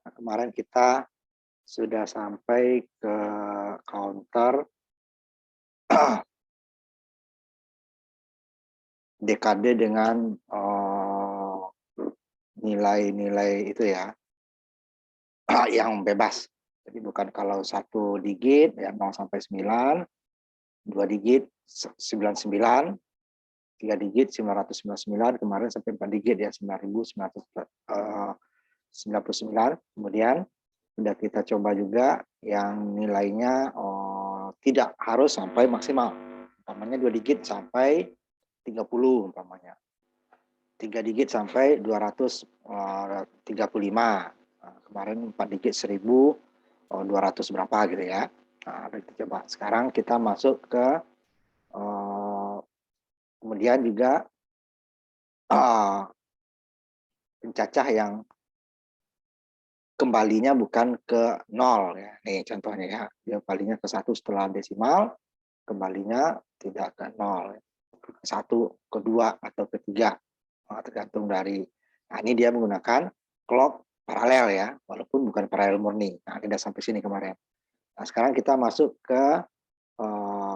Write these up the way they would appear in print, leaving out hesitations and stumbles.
Nah, kemarin kita sudah sampai ke counter dekade dengan nilai-nilai itu ya, yang bebas. Jadi bukan kalau 1 digit ya 0 sampai 9, 2 digit 99, 3 digit 999, kemarin sampai 4 digit ya 9.999. Kemudian sudah kita coba juga yang nilainya tidak harus sampai maksimal. Umpamanya 2 digit sampai 30 umpamanya. 3 digit sampai 235. Nah, kemarin 4 digit 1.200 berapa gitu ya. Nah, kita coba. Sekarang kita masuk ke kemudian juga pencacah yang kembalinya bukan ke 0 ya. Nih contohnya ya. Dia kembalinya ke 1 setelah desimal, kembalinya tidak ke 0. Ke 1, ke 2 atau ke 3. Tergantung dari, nah ini dia menggunakan clock paralel ya, walaupun bukan paralel murni. Nah, ini udah sampai sini kemarin. Nah, sekarang kita masuk ke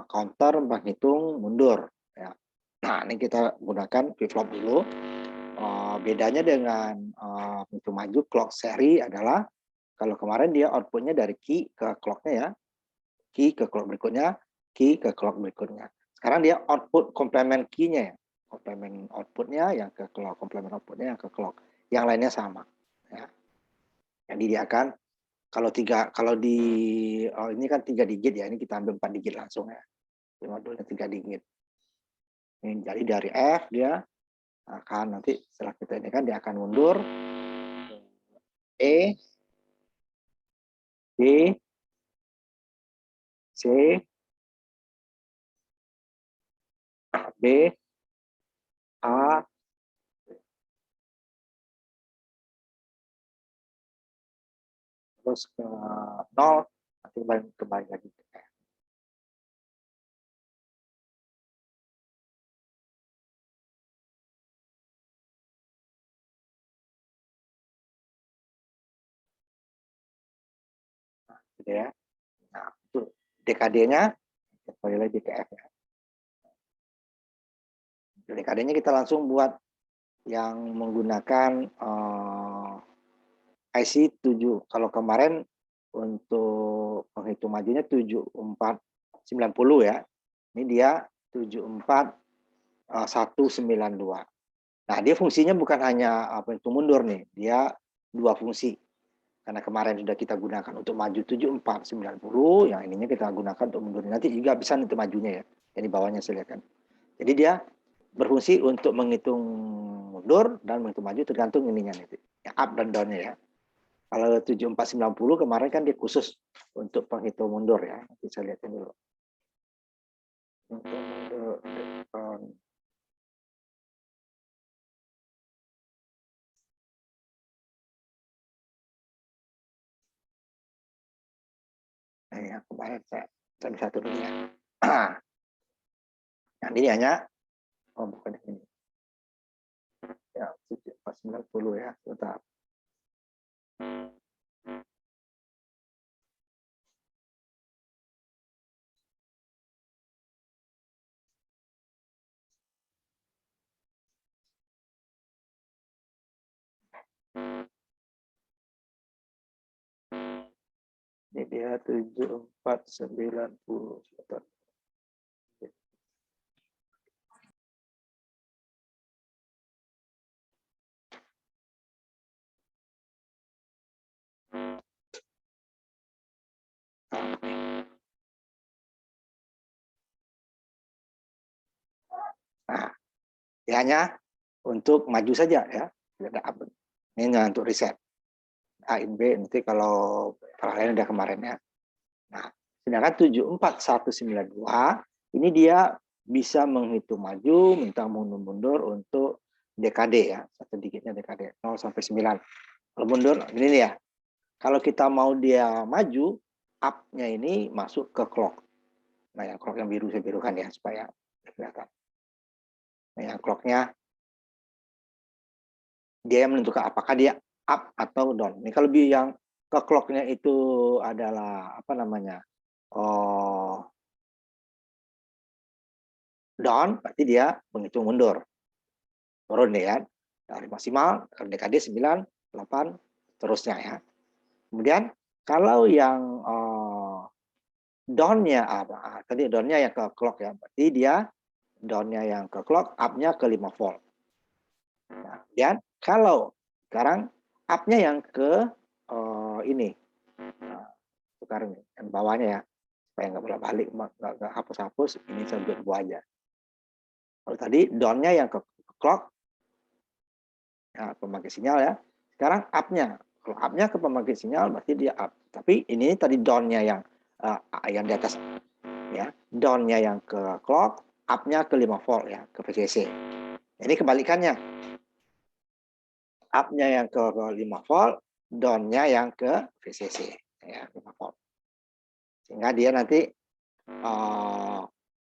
counter menghitung mundur ya. Nah, ini kita gunakan flip-flop dulu. Bedanya dengan pintu maju clock seri adalah kalau kemarin dia outputnya dari key ke clocknya ya, key ke clock berikutnya, key ke clock berikutnya. Sekarang dia output complement key-nya ya, complement outputnya yang ke clock, complement outputnya yang ke clock, yang lainnya sama ya. Jadi dia akan kalau di ini kan 3 digit ya, ini kita ambil 4 digit langsung ya, modulnya 3 digit. Ini jadi dari F dia akan nanti setelah kita ini kan dia akan mundur E, B, C, B, A, terus ke 0, nanti kembali lagi ke F. Nah, gitu ya. Nah, itu DKD-nya kembali lagi ke F ya. DKD-nya kita langsung buat yang menggunakan IC 7. Kalau kemarin untuk penghitung majunya 7490 ya. Ini dia 74192. Nah, dia fungsinya bukan hanya pintu mundur nih, dia 2 fungsi. Karena kemarin sudah kita gunakan untuk maju 7490, yang ininya kita gunakan untuk mundur. Nanti juga bisa untuk majunya ya. Jadi bawahnya saya lihat kan. Jadi dia berfungsi untuk menghitung mundur dan menghitung maju tergantung ininya nih, ya, up dan down-nya ya. Kalau 7490 kemarin kan dia khusus untuk penghitung mundur ya. Nanti saya lihatin dulu. Untuk mundur depan. Nah, yang kemarin saya satu dulu ya. Yang ini hanya, oh bukan ini. Ya, 7490 ya, sebentar. Ini dia 7490. Sebentar. Nah, ini hanya untuk maju saja ya. Ini hanya untuk reset. A in B nanti kalau paralel udah kemarin ya. Nah, sedangkan 74192 ini dia bisa menghitung maju, minta mundur untuk dekade ya, 1 digitnya dekade 0 sampai 9. Kalau mundur ini ya. Kalau kita mau dia maju, up-nya ini masuk ke clock. Nah, yang clock yang biru saya birukan ya supaya kelihatan. Nah, yang clock-nya dia yang menentukan apakah dia up atau down. Ini kalau yang ke clock-nya itu adalah apa namanya? Down, berarti dia menghitung mundur. Turun nih kan. Dari maksimal ke dekade 9, 8, terusnya ya. Kemudian kalau yang down-nya tadi down-nya yang ke clock ya, berarti dia down-nya yang ke clock, up-nya ke 5 volt. Nah, kemudian kalau sekarang up-nya yang ke ini, sekarang yang bawahnya ya, supaya nggak bolak-balik, nggak hapus-hapus, ini saya buat dua aja. Kalau tadi down-nya yang ke clock, ya, pembangkit sinyal ya. Sekarang up-nya, kalau up-nya ke pembangkit sinyal berarti dia up. Tapi ini tadi down-nya yang di atas ya, down-nya yang ke clock, up-nya ke 5 volt ya, ke VCC. Ini kebalikannya. Up-nya yang ke 5 volt, down-nya yang ke VCC ya, 5 volt. Sehingga dia nanti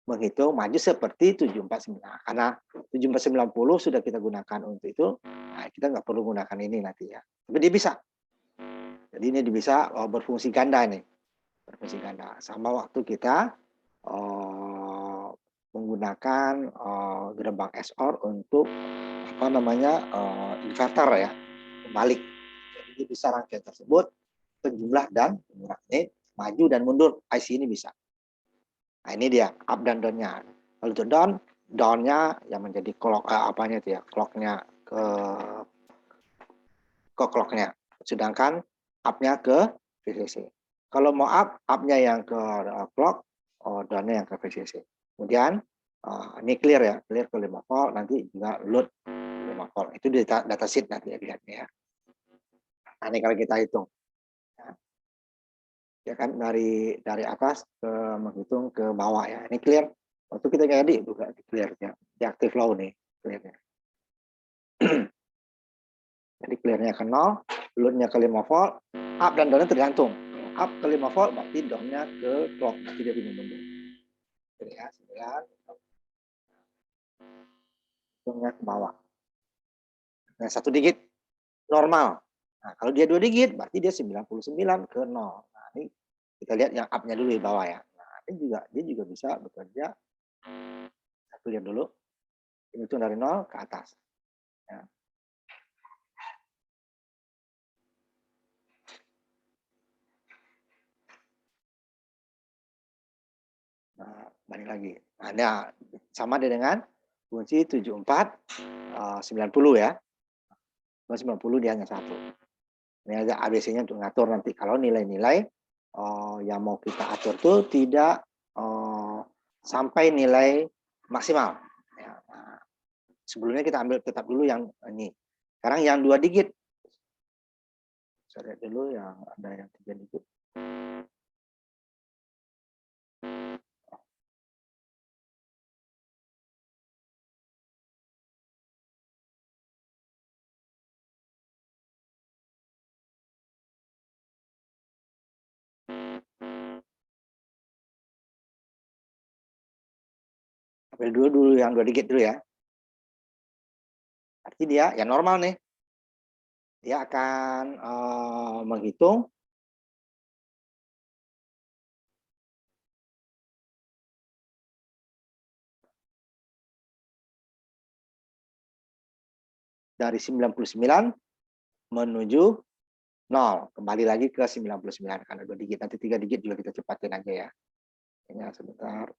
menghitung maju seperti 749. Karena 7490 sudah kita gunakan untuk itu, nah kita nggak perlu gunakan ini nanti ya. Tapi dia bisa. Jadi ini bisa berfungsi ganda nih. Berfungsi ganda. Sama waktu kita menggunakan gerbang XOR untuk apa namanya inverter ya, kebalik. Jadi bisa rangkaian tersebut penjumlah dan pengurangan ini maju dan mundur IC ini bisa. Nah ini dia up dan down-nya. Kalau itu down-nya yang menjadi clock apanya itu ya, clock-nya ke clock-nya. Sedangkan up-nya ke VCC. Kalau mau up-nya yang ke clock, down-nya yang ke VCC. Kemudian ini clear ya, clear ke 5 volt, nanti juga load 5 volt. Itu di data sheet nanti ya dilihatnya ya. Nah ini kalau kita hitung. Ya kan dari atas ke menghitung ke bawah ya. Ini clear. Waktu kita ngedit juga clear ya. Di active low nih clearnya. Jadi clearnya ke 0, loadnya ke 5 volt, up dan down tergantung. Kalau up ke 5 volt berarti down-nya ke clock, berarti dia pindah mundur. Jadi ya, 9, hitungnya ke bawah. Nah, 1 digit normal. Nah, kalau dia 2 digit berarti dia 99 ke 0. Nah, ini kita lihat yang up-nya dulu di bawah ya. Nah, dia juga bisa bekerja. Satu lihat dulu. Hitung dari 0 ke atas. Ya. Nah, balik lagi. Nah, sama dengan kunci 74 90 ya. 90 dia hanya 1. Ini ada ABC-nya untuk ngatur nanti kalau nilai-nilai yang mau kita atur tuh tidak sampai nilai maksimal. Ya, nah, sebelumnya kita ambil tetap dulu yang ini. Sekarang yang 2 digit. Saya lihat dulu yang ada yang 3 digit. Ambil dulu yang 2 digit dulu ya. Arti dia ya normal nih. Dia akan menghitung dari 99 menuju 0. Kembali lagi ke 99 karena 2 digit. Nanti 3 digit juga kita cepatin aja ya. Ini sebentar.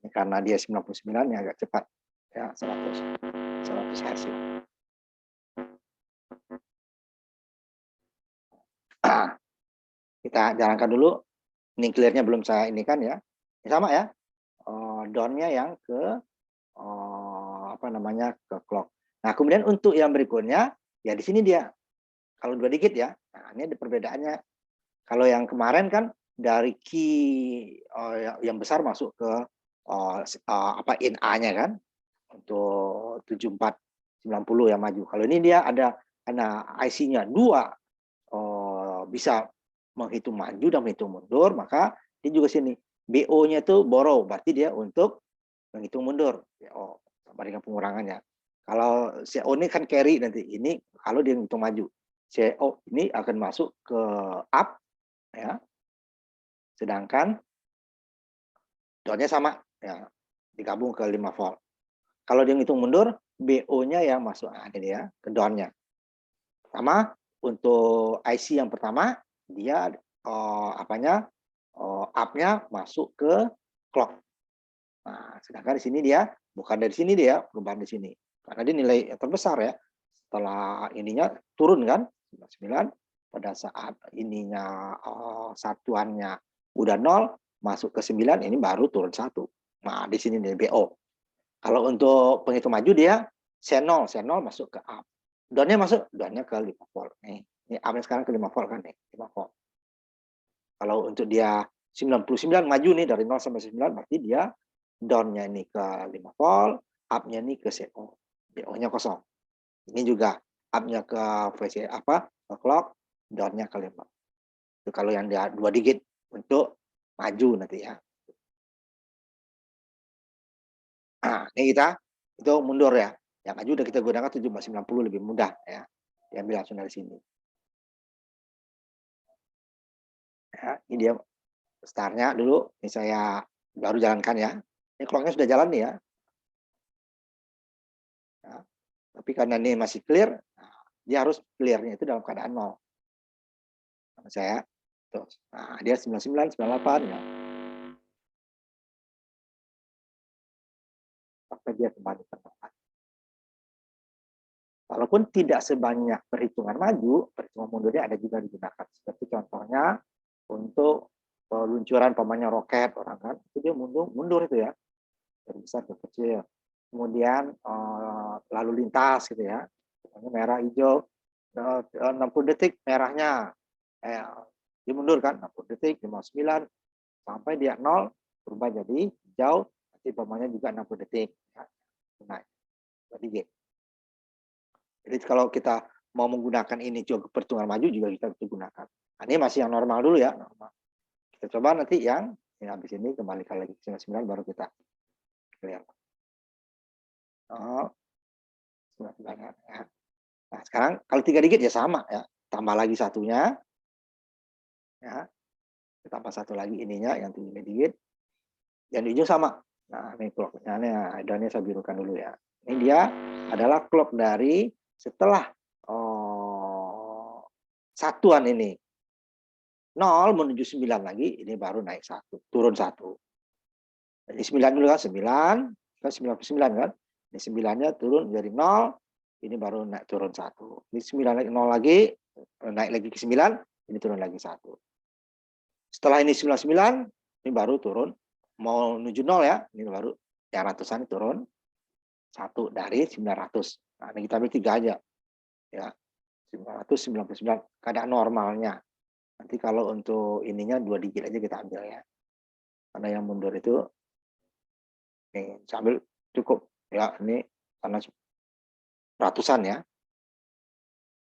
Karena dia 99 ya agak cepat. Ya, 100 Hz. Kita jalankan dulu. Ini clear-nya belum saya ini kan ya. Ini sama ya. Down-nya yang ke apa namanya ke clock. Nah, kemudian untuk yang berikutnya ya di sini dia kalau 2 digit ya. Nah, ini ada perbedaannya. Kalau yang kemarin kan dari key yang besar masuk ke apa in A-nya kan untuk 7490 yang maju. Kalau ini dia ada karena IC-nya 2 bisa menghitung maju dan menghitung mundur, maka dia juga sini BO-nya itu borrow, berarti dia untuk menghitung mundur. BO sama dengan pengurangannya. Kalau CO ini kan carry nanti, ini kalau dia menghitung maju. CO ini akan masuk ke up, ya. Sedangkan donnya sama, ya, digabung ke 5 volt. Kalau dia ngitung mundur, BO-nya yang masuk, nah, ini dia ke donnya. Pertama, untuk IC yang pertama, dia up-nya masuk ke clock. Nah, sedangkan di sini dia bukan dari sini, dia perubahan di sini. Karena dia nilai yang terbesar, ya. Setelah ininya turun kan 99, pada saat ininya satuannya udah 0 masuk ke 9, ini baru turun 1. Nah, di sini nih BO. Kalau untuk penghitung maju dia C0 masuk ke up. Downnya masuk, downnya ke 5 volt. Nih, ini up-nya sekarang ke 5 volt kan nih, 5 volt. Kalau untuk dia 99 maju nih dari 0 sampai 9, berarti dia down-nya ini ke 5 volt, up-nya ini ke CO. BO-nya kosong. Ini juga up-nya ke VC ke clock, down-nya ke 5. Itu kalau yang dia 2 digit untuk maju nanti, ya. Nah, ini kita itu mundur, ya. Yang maju udah kita gunakan 1790, lebih mudah, ya. Diambil langsung dari sini. Ya, ini dia startnya dulu. Ini saya baru jalankan, ya. Ini clocknya sudah jalan nih, ya. Nah, tapi karena ini masih clear, dia harus clear-nya itu dalam keadaan 0. Sama saya. Tuh. Nah, dia 99, 98, ya. Sampai dia kembali ke tempat. Walaupun tidak sebanyak perhitungan maju, perhitungan mundurnya ada juga digunakan. Seperti contohnya untuk peluncuran pamannya roket orang kan, itu dia mundur itu, ya, dari besar ke kecil. Kemudian lalu lintas gitu, ya, merah hijau 60 detik merahnya, dia mundur kan 60 detik 59 sampai dia 0 berubah jadi hijau, nanti pamannya juga 60 detik, ya. Nah, jadi jadi kalau kita mau menggunakan ini juga perhitungan maju juga kita bisa gunakan. Nah, ini masih yang normal dulu, ya, normal. Kita coba nanti yang habis ini kembalikan lagi 99 baru kita lihat. Oh, 99, ya. Nah, sekarang kalau 3 digit ya sama, ya. Tambah lagi satunya, ya. Tambah satu lagi ininya yang 3 digit. Yang di ujung sama. Nah, ini clock-nya, ini saya birukan dulu, ya. Ini dia adalah clock dari setelah satuan ini 0 menuju 9 lagi, ini baru naik 1, turun 1. Jadi 9 dulu kan, 9, kan 99 kan. Ini 9-nya turun jadi 0, ini baru naik turun 1. Ini 9 lagi 0 lagi, naik lagi ke 9, ini turun lagi 1. Setelah ini 99, ini baru turun mau menuju 0, ya. Ini baru yang ratusan turun 1 dari 900. Nah, ini kita ambil 3 aja. Ya. 999 keadaan normalnya. Nanti kalau untuk ininya 2 digit aja kita ambil, ya. Karena yang mundur itu nih, sambil cukup, ya, ini karena ratusan, ya.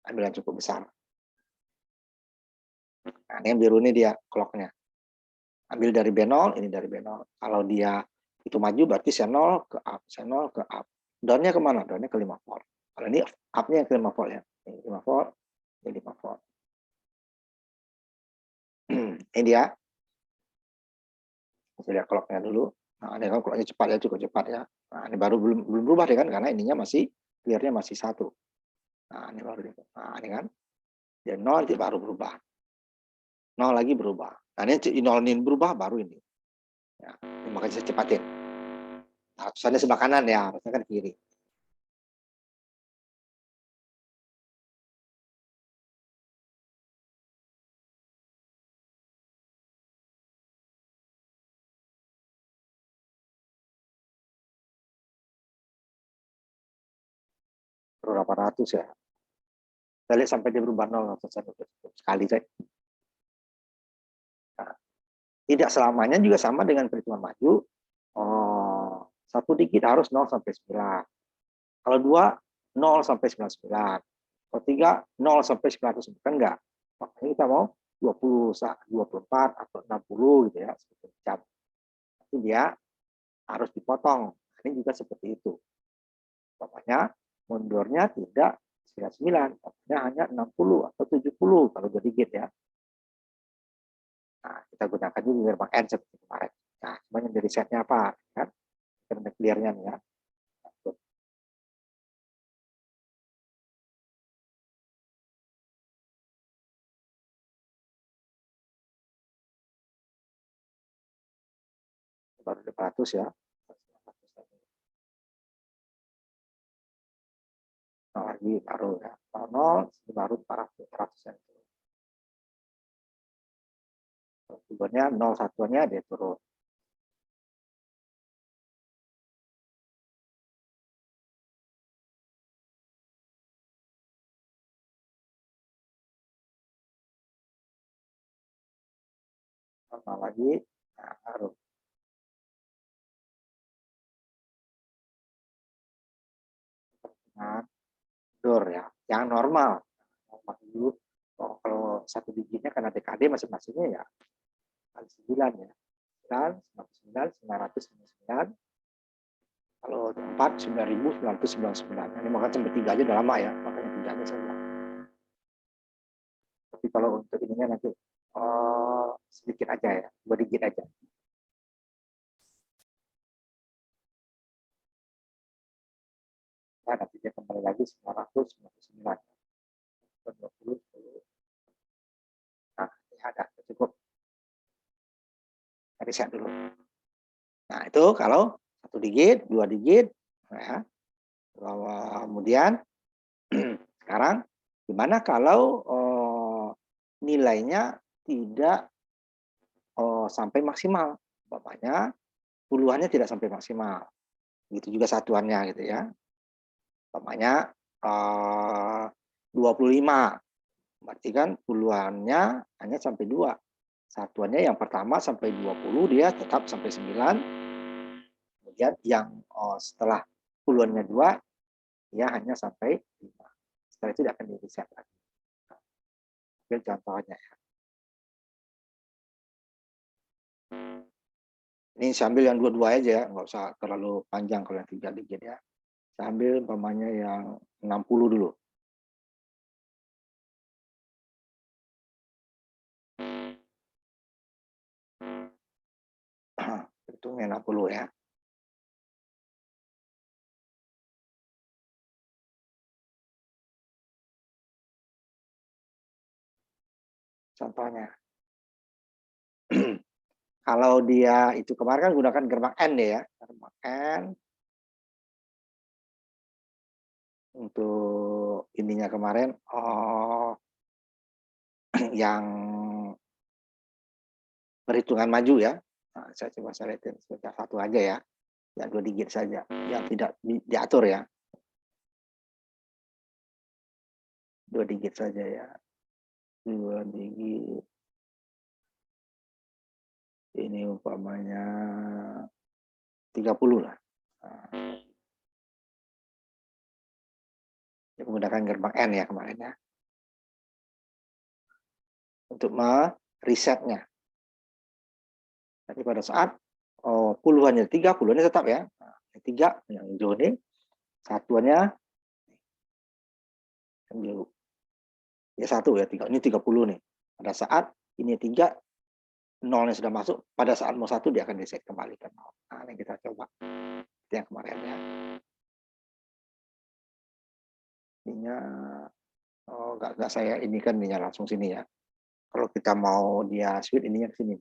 Ambil yang cukup besar. Nah, ini yang biru ini dia clock-nya. Ambil dari B0, ini dari B0. Kalau dia itu maju berarti C0 ke up, C0 ke up. Down-nya kemana? Down-nya ke 5 volt. Kalau ini up-nya ke 5 volt, ya. Ini 5 volt, ini 5 volt. Ini dia. Kita lihat clock-nya dulu. Nah, ini kan clock-nya cepat, ya, cukup cepat, ya. Nah, ini baru belum berubah deh kan, karena ininya masih clear-nya masih 1. Nah, ini baru. Nah, ini kan. Dia 0 nanti baru berubah. 0 lagi berubah. Nah, ini 0 ini berubah baru ini. Ya, ini makanya saya cepatin. Nah, ratusannya sebelah kanan, ya, harusnya kan kiri. Berapa ratus, ya. Kita lihat sampai dia berubah 0 sekali saya. Nah, tidak selamanya juga sama dengan perhitungan maju. Satu digit harus 0 sampai 9. Kalau 2, 0 sampai 99. Kalau 3, 0 sampai 900. Kan enggak. Makanya kita mau 20, 24 atau 60 gitu, ya. berarti dia harus dipotong. Ini juga seperti itu. Pokoknya mundurnya tidak 99, pokoknya hanya 60 atau 70 kalau 2 digit ya. Nah, kita gunakan juga gerbang N seperti kemarin. Nah, cuma yang dari setnya apa? Kan? Kita clear-nya nih ya. Baru 500 ya. Nah, lagi baru ya. 00 baru 400 yang turun. Tujuannya 0 satuannya dia turun. Normal lagi. Nah, baru nah, door ya. Yang normal. Normal dulu. Oh, kalau satu digitnya karena DKD masing-masingnya ya kali 9 ya. 9, 999, kalau 4, 9.999. Ini makanya sampai 3 aja udah lama ya, makanya 3 aja saya. Tapi kalau untuk ininya nanti sedikit aja ya, 2 digit aja. Nah, nanti dia kembali lagi 999. 20, 10. Nah, ini ada cukup. Reset dulu. Nah, itu kalau 1 digit, 2 digit, ya. Kemudian sekarang gimana kalau nilainya tidak sampai maksimal, bapaknya puluhannya tidak sampai maksimal, gitu juga satuannya gitu ya, bapaknya 25, berarti kan puluhannya hanya sampai 2, satuannya yang pertama sampai 20 dia tetap sampai 9, kemudian yang setelah puluhannya 2 dia hanya sampai 5, setelah itu dia akan di reset lagi. Ini contohnya ya. Ini sambil yang 22 aja ya, nggak usah terlalu panjang kalau yang 3 digit ya. Sambil umpamanya yang 60 dulu. Hitungnya 60 ya. Contohnya. Kalau dia itu kemarin kan gunakan gerbang N ya. Gerbang N. Untuk ininya kemarin yang perhitungan maju ya. Nah, saya coba saya lihatin sebentar satu aja ya. Yang 2 digit saja. Yang tidak diatur ya. 2 digit saja ya. 2 digit. Ini umpamanya 30 lah. Nah, menggunakan gerbang N ya kemarin ya. Untuk meresetnya. Jadi pada saat puluhannya 3, puluhannya tetap ya. Nah, 3 yang hijau ini, satuannya yang biru. Ya 1 ya, 3. Ini 30 nih. Pada saat ini 3, nolnya sudah masuk, pada saat mau 1 dia akan reset kembali ke 0. Nah, ini kita coba. Itu yang kemarin ya. Ininya nggak saya ini kan ininya langsung sini ya. Kalau kita mau dia switch ininya ke sini.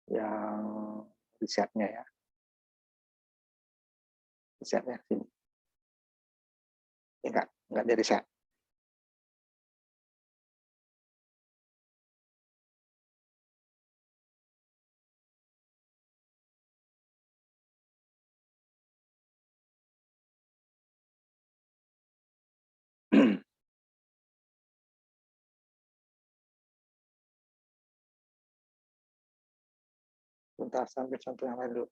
Yang resetnya ya. Resetnya ke sini. Ya, enggak di reset. Bentar, sambil contoh yang lain dulu.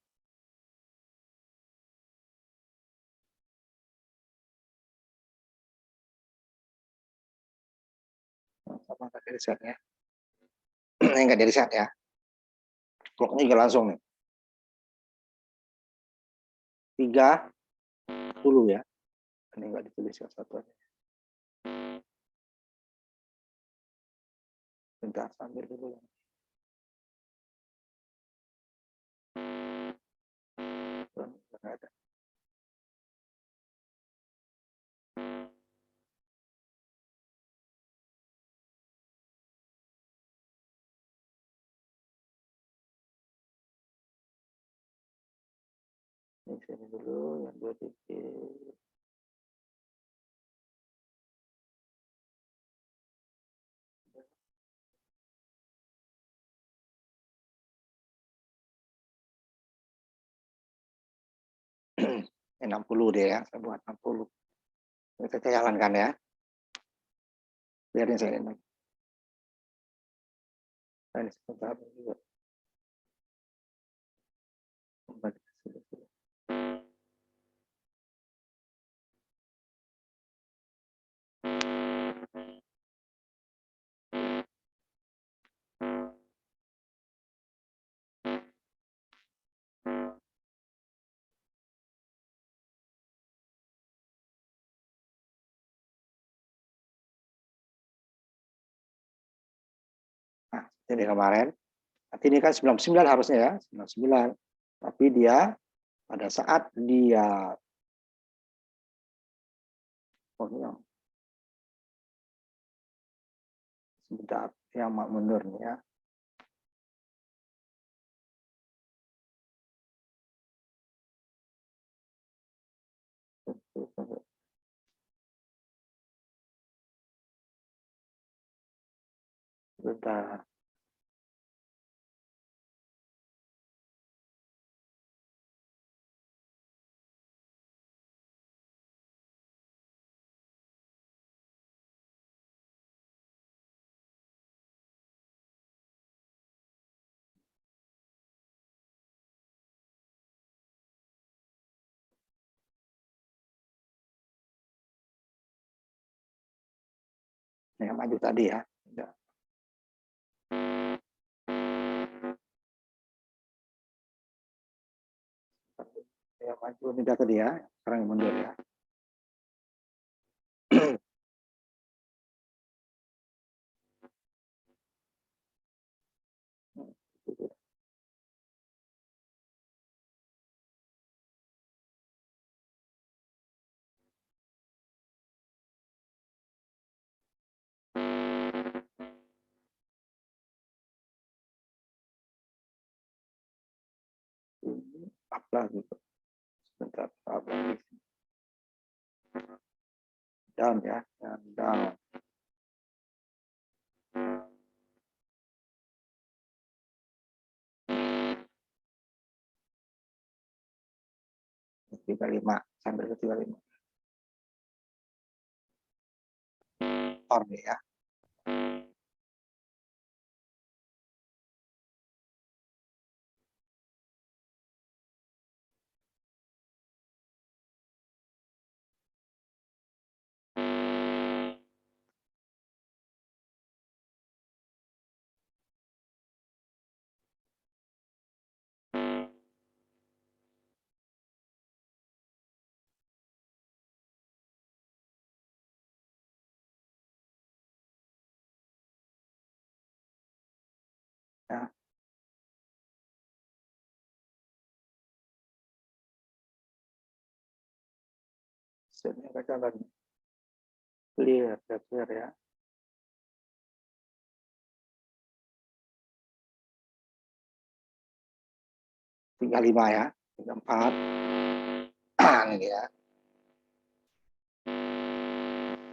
Sama tadi resetnya. Ini nggak di reset ya. Clocknya juga langsung nih. 30 ya. Ini nggak ditulis ya satuannya. Bentar, sambil dulu. Nggak ada. Ini sini dulu, yang 2 titik. Ini 60 deh ya, saya buat 60. Kita jalankan ya. Biarin saya ini. Nah, ini sebentar juga. Nah, ini kemarin. Nanti ini kan 99 harusnya ya, 99. Tapi dia pada saat dia sebentar yang mundur nih ya. Bentar. Yang maju tadi ya. Yang maju ini tadi ya. Sekarang yang mundur ya. Ini apa gitu. Sebentar, apa lagi. Down ya, down. Tiga lima sampai ke 35. Or ya. Ya. Setnya baca lagi. Clear ya. 35 ya. 34. Ini dia.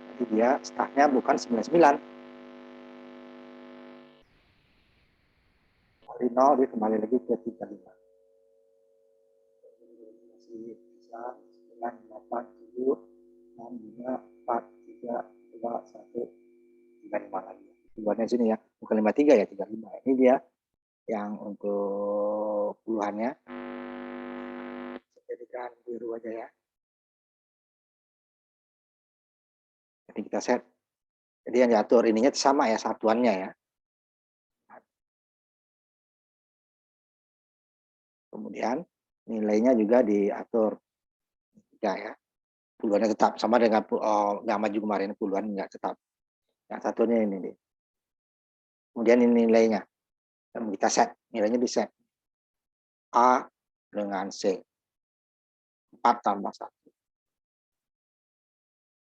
Jadi dia startnya bukan 99. Kali 0 dia kembali lagi ke 35. Masih bisa 9, 8, 7, 6, 5, 4, 3, 2, 1, 35 lagi. Buatnya sini ya. Bukan 53 ya, 35. Ini dia yang untuk puluhannya. Jadikan biru aja ya. Jadi kita set. Jadi yang diatur ininya sama ya, satuannya ya. Kemudian nilainya juga diatur 3 ya. Puluhannya tetap sama dengan nggak maju kemarin, puluhan nggak tetap. Yang satunya ini nih. Kemudian ini nilainya. Kita set, nilainya di set. A dengan C. 4 tambah 1.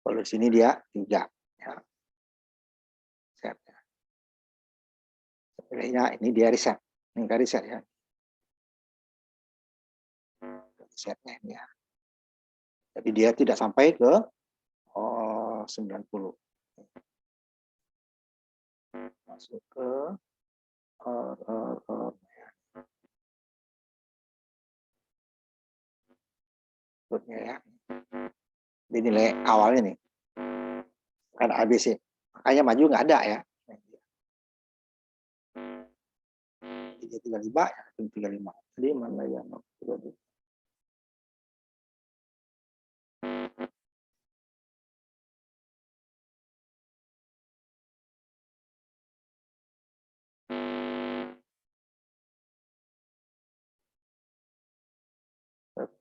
Kalau di sini dia 3. Ya. Setnya. Nilainya ini dia reset. Ini kan reset ya. Setnya ini ya. Tapi dia tidak sampai ke 90. Masuk ke berikutnya ya. Di nilai awalnya nih. Kan ABC. Makanya maju nggak ada ya. Jadi 35 ya, 35. Jadi mana yang 35?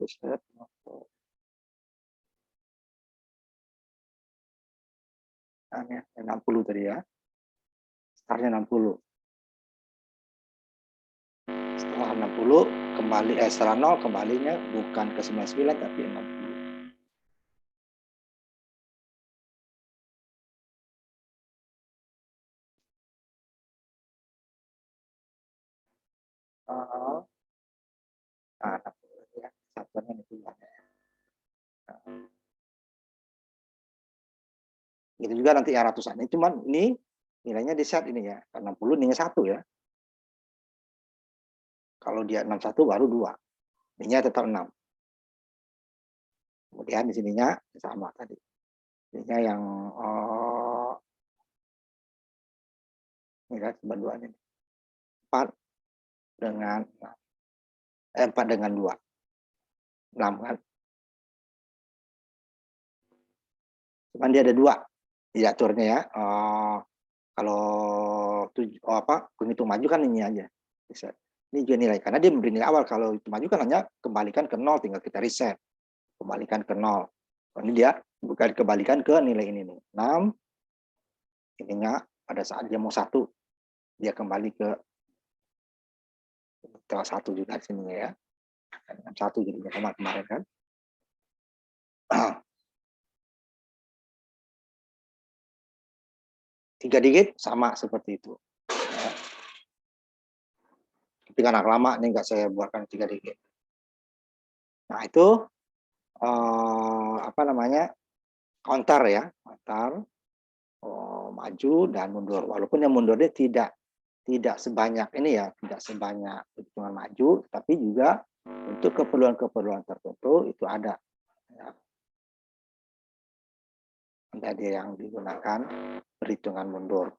Set. Nah, 60 tadi ya. Startnya 60. Setelah 60 kembali setelah 0 kembalinya bukan ke 99 tapi 60. Nah, 60 ya. Satuannya itu ya. Itu juga nanti yang ratusan. Ini cuman ini nilainya di set ini ya. 60 nilainya 1 ya. Kalau dia 61 baru 2. Ininya tetap 6. Kemudian di sininya sama tadi. Ininya yang ini kan dua ini. 4 dengan 4 dengan 2. 6 kan. Cuman dia ada 2 diaturnya ya. Kalau penghitung maju kan ini aja. Bisa. Ini juga nilai karena dia memberi nilai awal. Kalau itu maju kan hanya kembalikan ke 0, tinggal kita reset. Kembalikan ke 0. Ini dia bukan kembalikan ke nilai ini nih. 6 ininya pada saat dia mau 1 dia kembali ke kelas 1 juga sini ya. 1 jadinya sama kemarin kan. 3 digit sama seperti itu. Tapi karena lama nih nggak saya buatkan 3 digit. Nah itu apa namanya counter ya, counter maju dan mundur. Walaupun yang mundurnya tidak sebanyak ini ya, tidak sebanyak hitungan maju, tapi juga untuk keperluan-keperluan tertentu itu ada. Ya. Ada yang digunakan perhitungan mundur.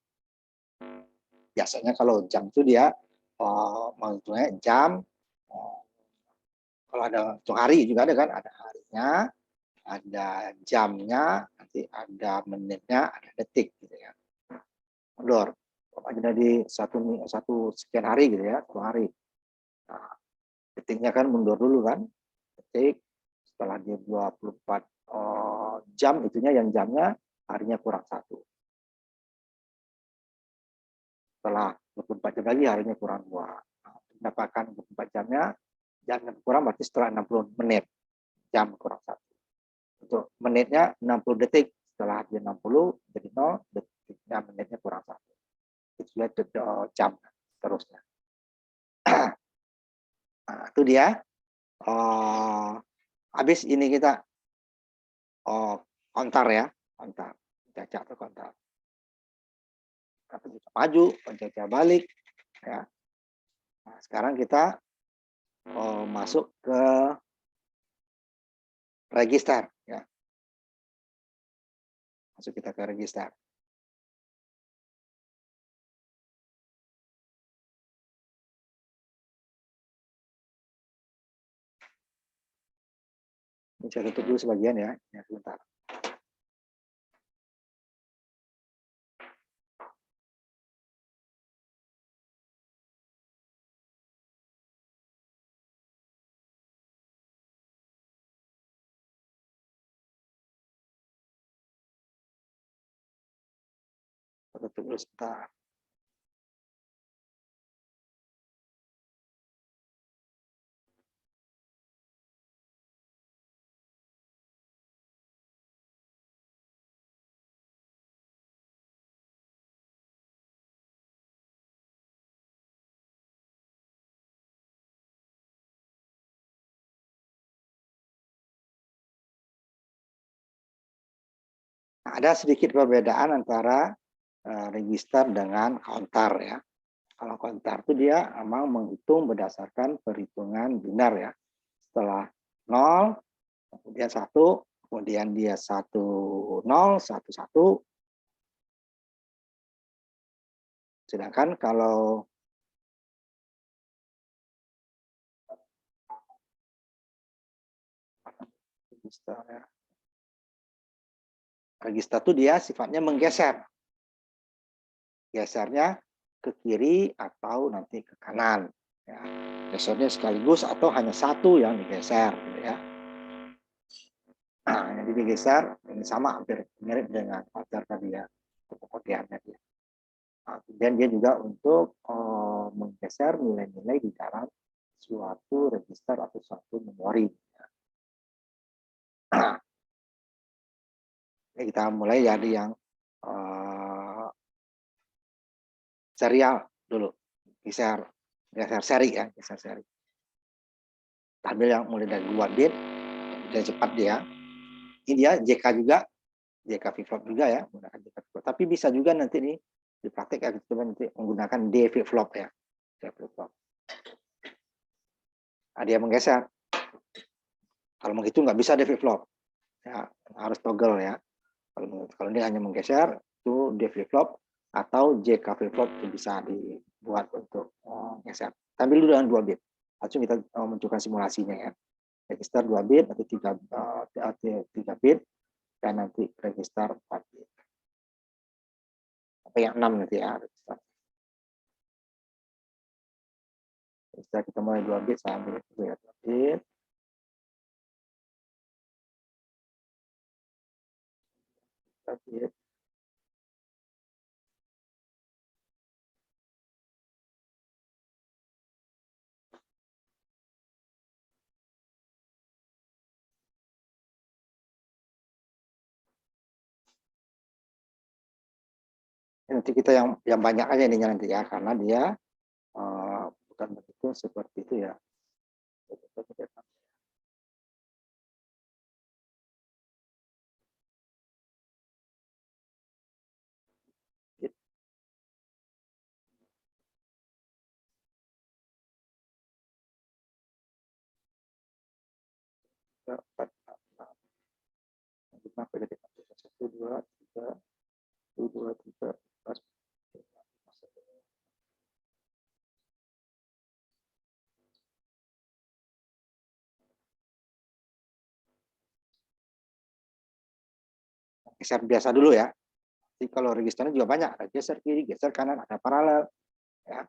Biasanya kalau jam itu dia menghitungnya jam. Kalau ada hitung hari juga ada kan, ada harinya, ada jamnya, nanti ada menitnya, ada detik gitu ya. Mundur. Pokoknya dari satu sekian hari gitu ya, 2 hari. Nah, detiknya kan mundur dulu kan, detik. Setelah dia 24 jam, itunya yang jamnya harinya kurang 1. Setelah 24 jam lagi harinya kurang 2. Nah, mendapatkan 24 jamnya, jamnya kurang berarti setelah 60 menit, jam kurang 1. Untuk menitnya 60 detik, setelah dia 60 jadi 0, detiknya menitnya kurang 1. Itu jam terusnya. Nah, itu dia. Habis ini kita kontar ya, kontar. Jajak atau kontar. Kita maju, jajak balik. Ya. Nah, sekarang kita masuk ke register. Ya. Masuk kita ke register. Ini saya tutup dulu sebagian ya. Ya, sebentar. Tutup dulu sebentar. Nah, ada sedikit perbedaan antara register dengan counter ya. Kalau counter itu dia memang menghitung berdasarkan perhitungan binar ya. Setelah 0, kemudian 1, kemudian dia 1, 0, 1, 1. Sedangkan kalau register ya. Register itu dia sifatnya menggeser. Gesernya ke kiri atau nanti ke kanan. Ya. Gesernya sekaligus atau hanya satu yang digeser. Gitu ya. Nah, yang digeser ini sama hampir mirip dengan counter tadi ya. Kemudiannya dia. Nah, kemudian dia juga untuk menggeser nilai-nilai di dalam suatu register atau suatu memori. Nah, kita mulai dari yang serial dulu, geser seri ya, geser seri. Ambil yang mulai dari 2 bit, dan cepat dia. Ini dia JK juga, JK flip-flop juga ya, menggunakan JK flip-flop. Tapi bisa juga nanti nih dipraktek ya, coba nanti menggunakan D flip-flop ya, D flip-flop. Nah, dia menggeser. Kalau begitu nggak bisa D flip-flop, ya, harus toggle ya. Kalau dia hanya menggeser, itu D flip-flop atau JK flip-flop itu bisa dibuat untuk geser. Tampil dulu dengan 2 bit. Langsung kita menunjukkan simulasinya ya. Register 2 bit, nanti 3 bit, dan nanti register 4 bit. Sampai yang 6 nanti ya. Register kita mulai 2 bit, saya ambil 2 bit. Bit. Nanti kita yang banyak aja ininya nanti ya, karena dia bukan begitu seperti itu ya. Satu, dua, tiga, dua, tiga, empat. Geser biasa dulu ya. Jadi kalau registernya juga banyak, ada geser kiri, geser kanan, ada paralel, ya.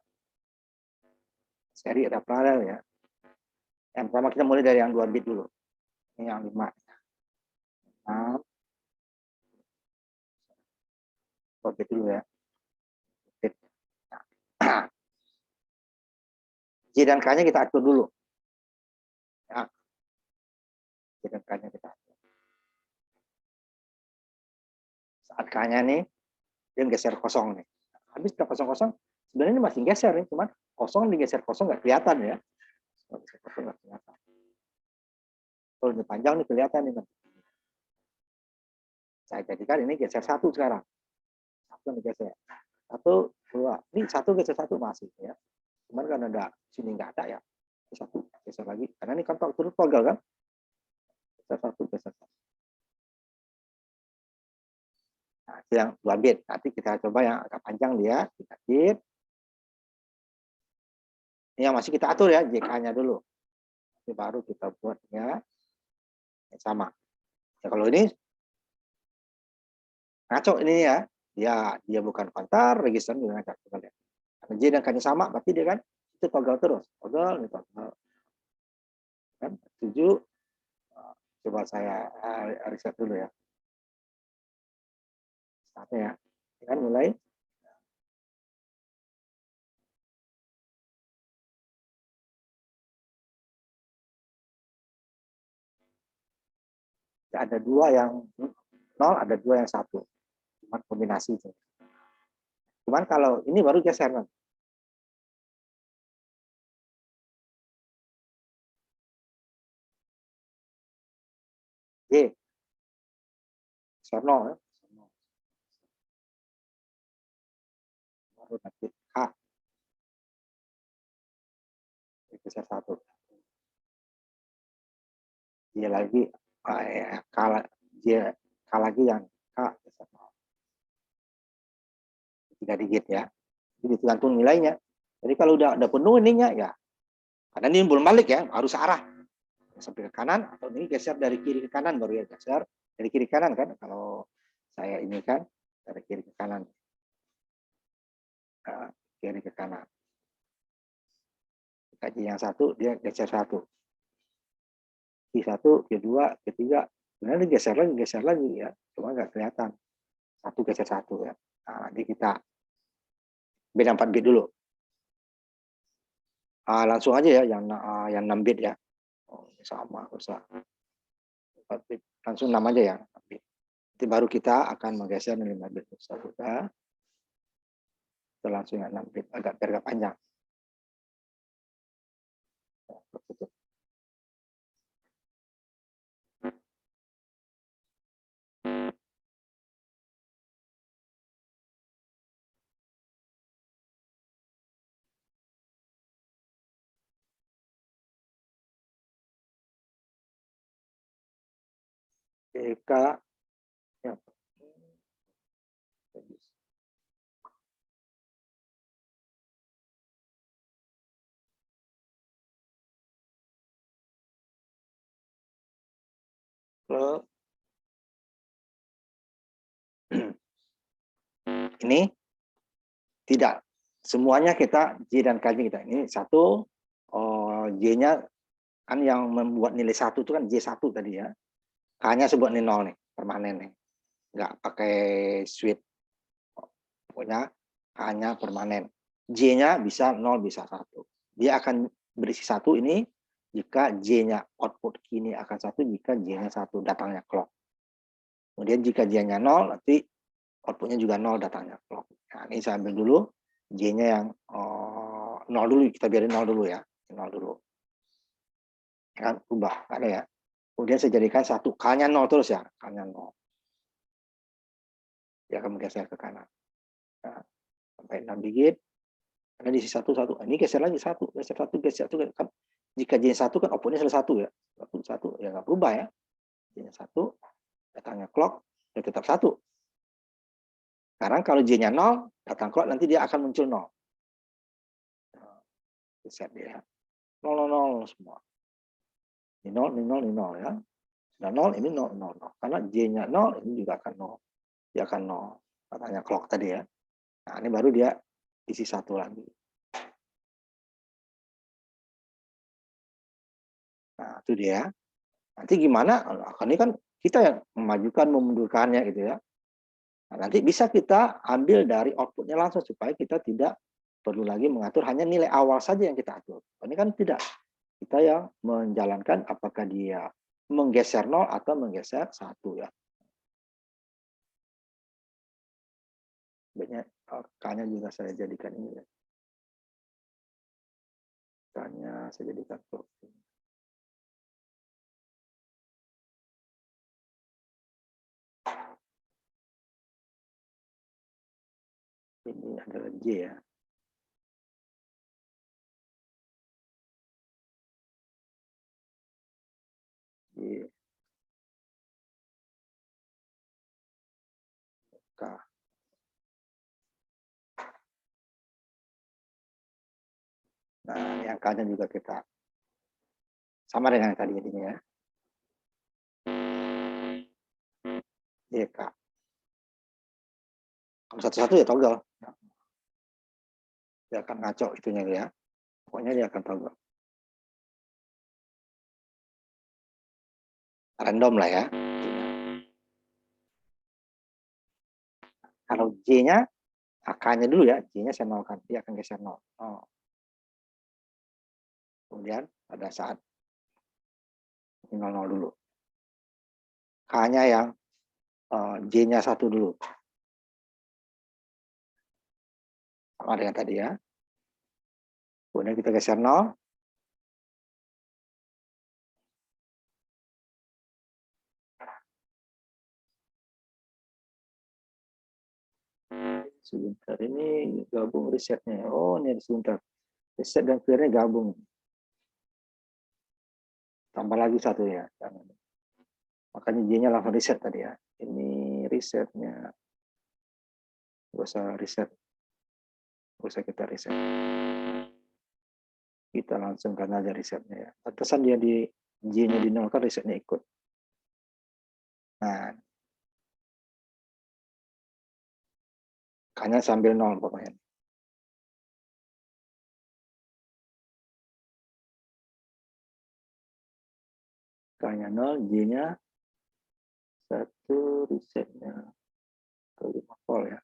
Seri ada paralel ya. Yang pertama kita mulai dari yang 2 bit dulu. Ini yang 5. 6. 2 bit dulu ya. Bit. Nah. J dan K-nya kita atur dulu. Ya. J dan K-nya kita atur. Saat K-nya nih, dia geser kosong nih. Habis ke kosong-kosong, sebenarnya ini masih geser nih, cuman kosong digeser kosong nggak kelihatan ya. Kalau ini panjang nih kelihatan nih. Saya jadikan ini geser 1 sekarang. 1 digeser. 1, 2. Ini 1 geser 1 masih ya. Cuman kan ada sini nggak ada ya. 1 geser lagi. Karena ini kan turut toggle kan. Geser 1 geser 1. Nah, itu yang 2 bit. Nanti kita coba yang agak panjang dia, 3 bit. Ini yang masih kita atur ya, JK-nya dulu. Nanti baru kita buatnya yang sama. Ya, kalau ini ngaco ini ya. Dia bukan counter, register juga ngaco. Coba lihat. Karena J dan K-nya sama, berarti dia kan itu toggle terus. Toggle, ini toggle. Kan 7. Coba saya riset dulu ya. Startnya ya. Kan mulai Jika ada 2 yang 0, ada 2 yang 1. Cuma kombinasi itu. Cuman kalau ini baru geser. Y. Geser 0 ya. Baru nanti K. Geser 1. Y lagi. K lagi yang K. Geser 0. 3 digit ya. Jadi tergantung nilainya. Jadi kalau udah penuh ininya ya, karena ini belum balik ya, harus arah sampai ke kanan, atau ini geser dari kiri ke kanan, baru ya geser dari kiri ke kanan kan. Kalau saya ini kan dari kiri ke kanan, kiri ke kanan. Kaji yang 1 dia geser 1, Q1, Q2, Q3, sebenarnya geser lagi ya, cuma nggak kelihatan. 1 geser 1 ya. Nah, nanti kita beda 4 bit dulu. Langsung aja ya yang 6 bit ya. Oh, sama usah. 4 bit. Langsung 6 aja ya, 6 bit. Nanti baru kita akan menggeser 5 bit. Kita langsung 6 bit, agak panjang. DK ya. Ini tidak semuanya kita J dan K kita. Ini 1, J-nya kan yang membuat nilai 1 itu kan J1 tadi ya. K-nya sebut nih 0 nih, permanen nih. Nggak pakai switch. Pokoknya K-nya permanen. J-nya bisa 0, bisa 1. Dia akan berisi 1 ini jika J-nya output kini akan 1, jika J-nya 1 datangnya clock. Kemudian jika J-nya 0, nanti outputnya juga 0 datangnya clock. Nah, ini saya ambil dulu J-nya yang 0 dulu, kita biarin 0 dulu ya. 0 dulu. Kan ubah, ada ya. Kemudian saya jadikan 1, K-nya 0 terus ya, K-nya 0. Dia akan bergeser ke kanan. Nah, sampai 6 digit. Karena diisi 1, 1. Ini geser lagi 1, geser 1, geser 1. Kan, jika J1 kan outputnya sudah 1 ya. 1, ya nggak berubah ya. J-nya 1, datangnya clock, ya tetap 1. Sekarang kalau J-nya 0, datang clock, nanti dia akan muncul 0. Geser dia. 0, 0, 0 semua. Ini 0, ini 0, ini 0 ya. Sudah 0, ini 0, 0, 0. Karena J-nya 0, ini juga akan 0. Dia akan 0. Katanya clock tadi ya. Nah, ini baru dia isi 1 lagi. Nah, itu dia. Nanti gimana? Ini kan kita yang memajukan, memundurkannya gitu ya. Nah, nanti bisa kita ambil dari outputnya langsung supaya kita tidak perlu lagi mengatur, hanya nilai awal saja yang kita atur. Ini kan tidak. Kita yang menjalankan apakah dia menggeser 0 atau menggeser 1 ya. Banyak K-nya juga saya jadikan ini ya. K-nya saya jadikan protein. Ini adalah J ya. J. K. Nah, yang K-nya juga kita sama dengan yang tadi ini ya. JK. Kalau satu-satu ya toggle. Dia akan ngaco itunya ya. Pokoknya dia akan toggle. Random lah ya. Kalau J-nya, K-nya dulu ya. J-nya saya nolkan. Dia akan geser 0. Kemudian pada saat 0, 0 dulu. K-nya yang J-nya 1 dulu. Sama dengan tadi ya. Kemudian kita geser 0. Sebentar, ini gabung risetnya. Oh, ini sebentar. Riset dan clear-nya gabung. Tambah lagi 1 ya. Makanya J-nya langsung riset tadi ya. Ini risetnya. Gak usah riset. Gak usah kita riset. Kita langsungkan aja risetnya ya. Pantesan dia di J-nya di 0 kan risetnya ikut. Nah, K-nya sambil 0 pokoknya. K-nya 0, J-nya 1, risetnya ke 5 volt ya.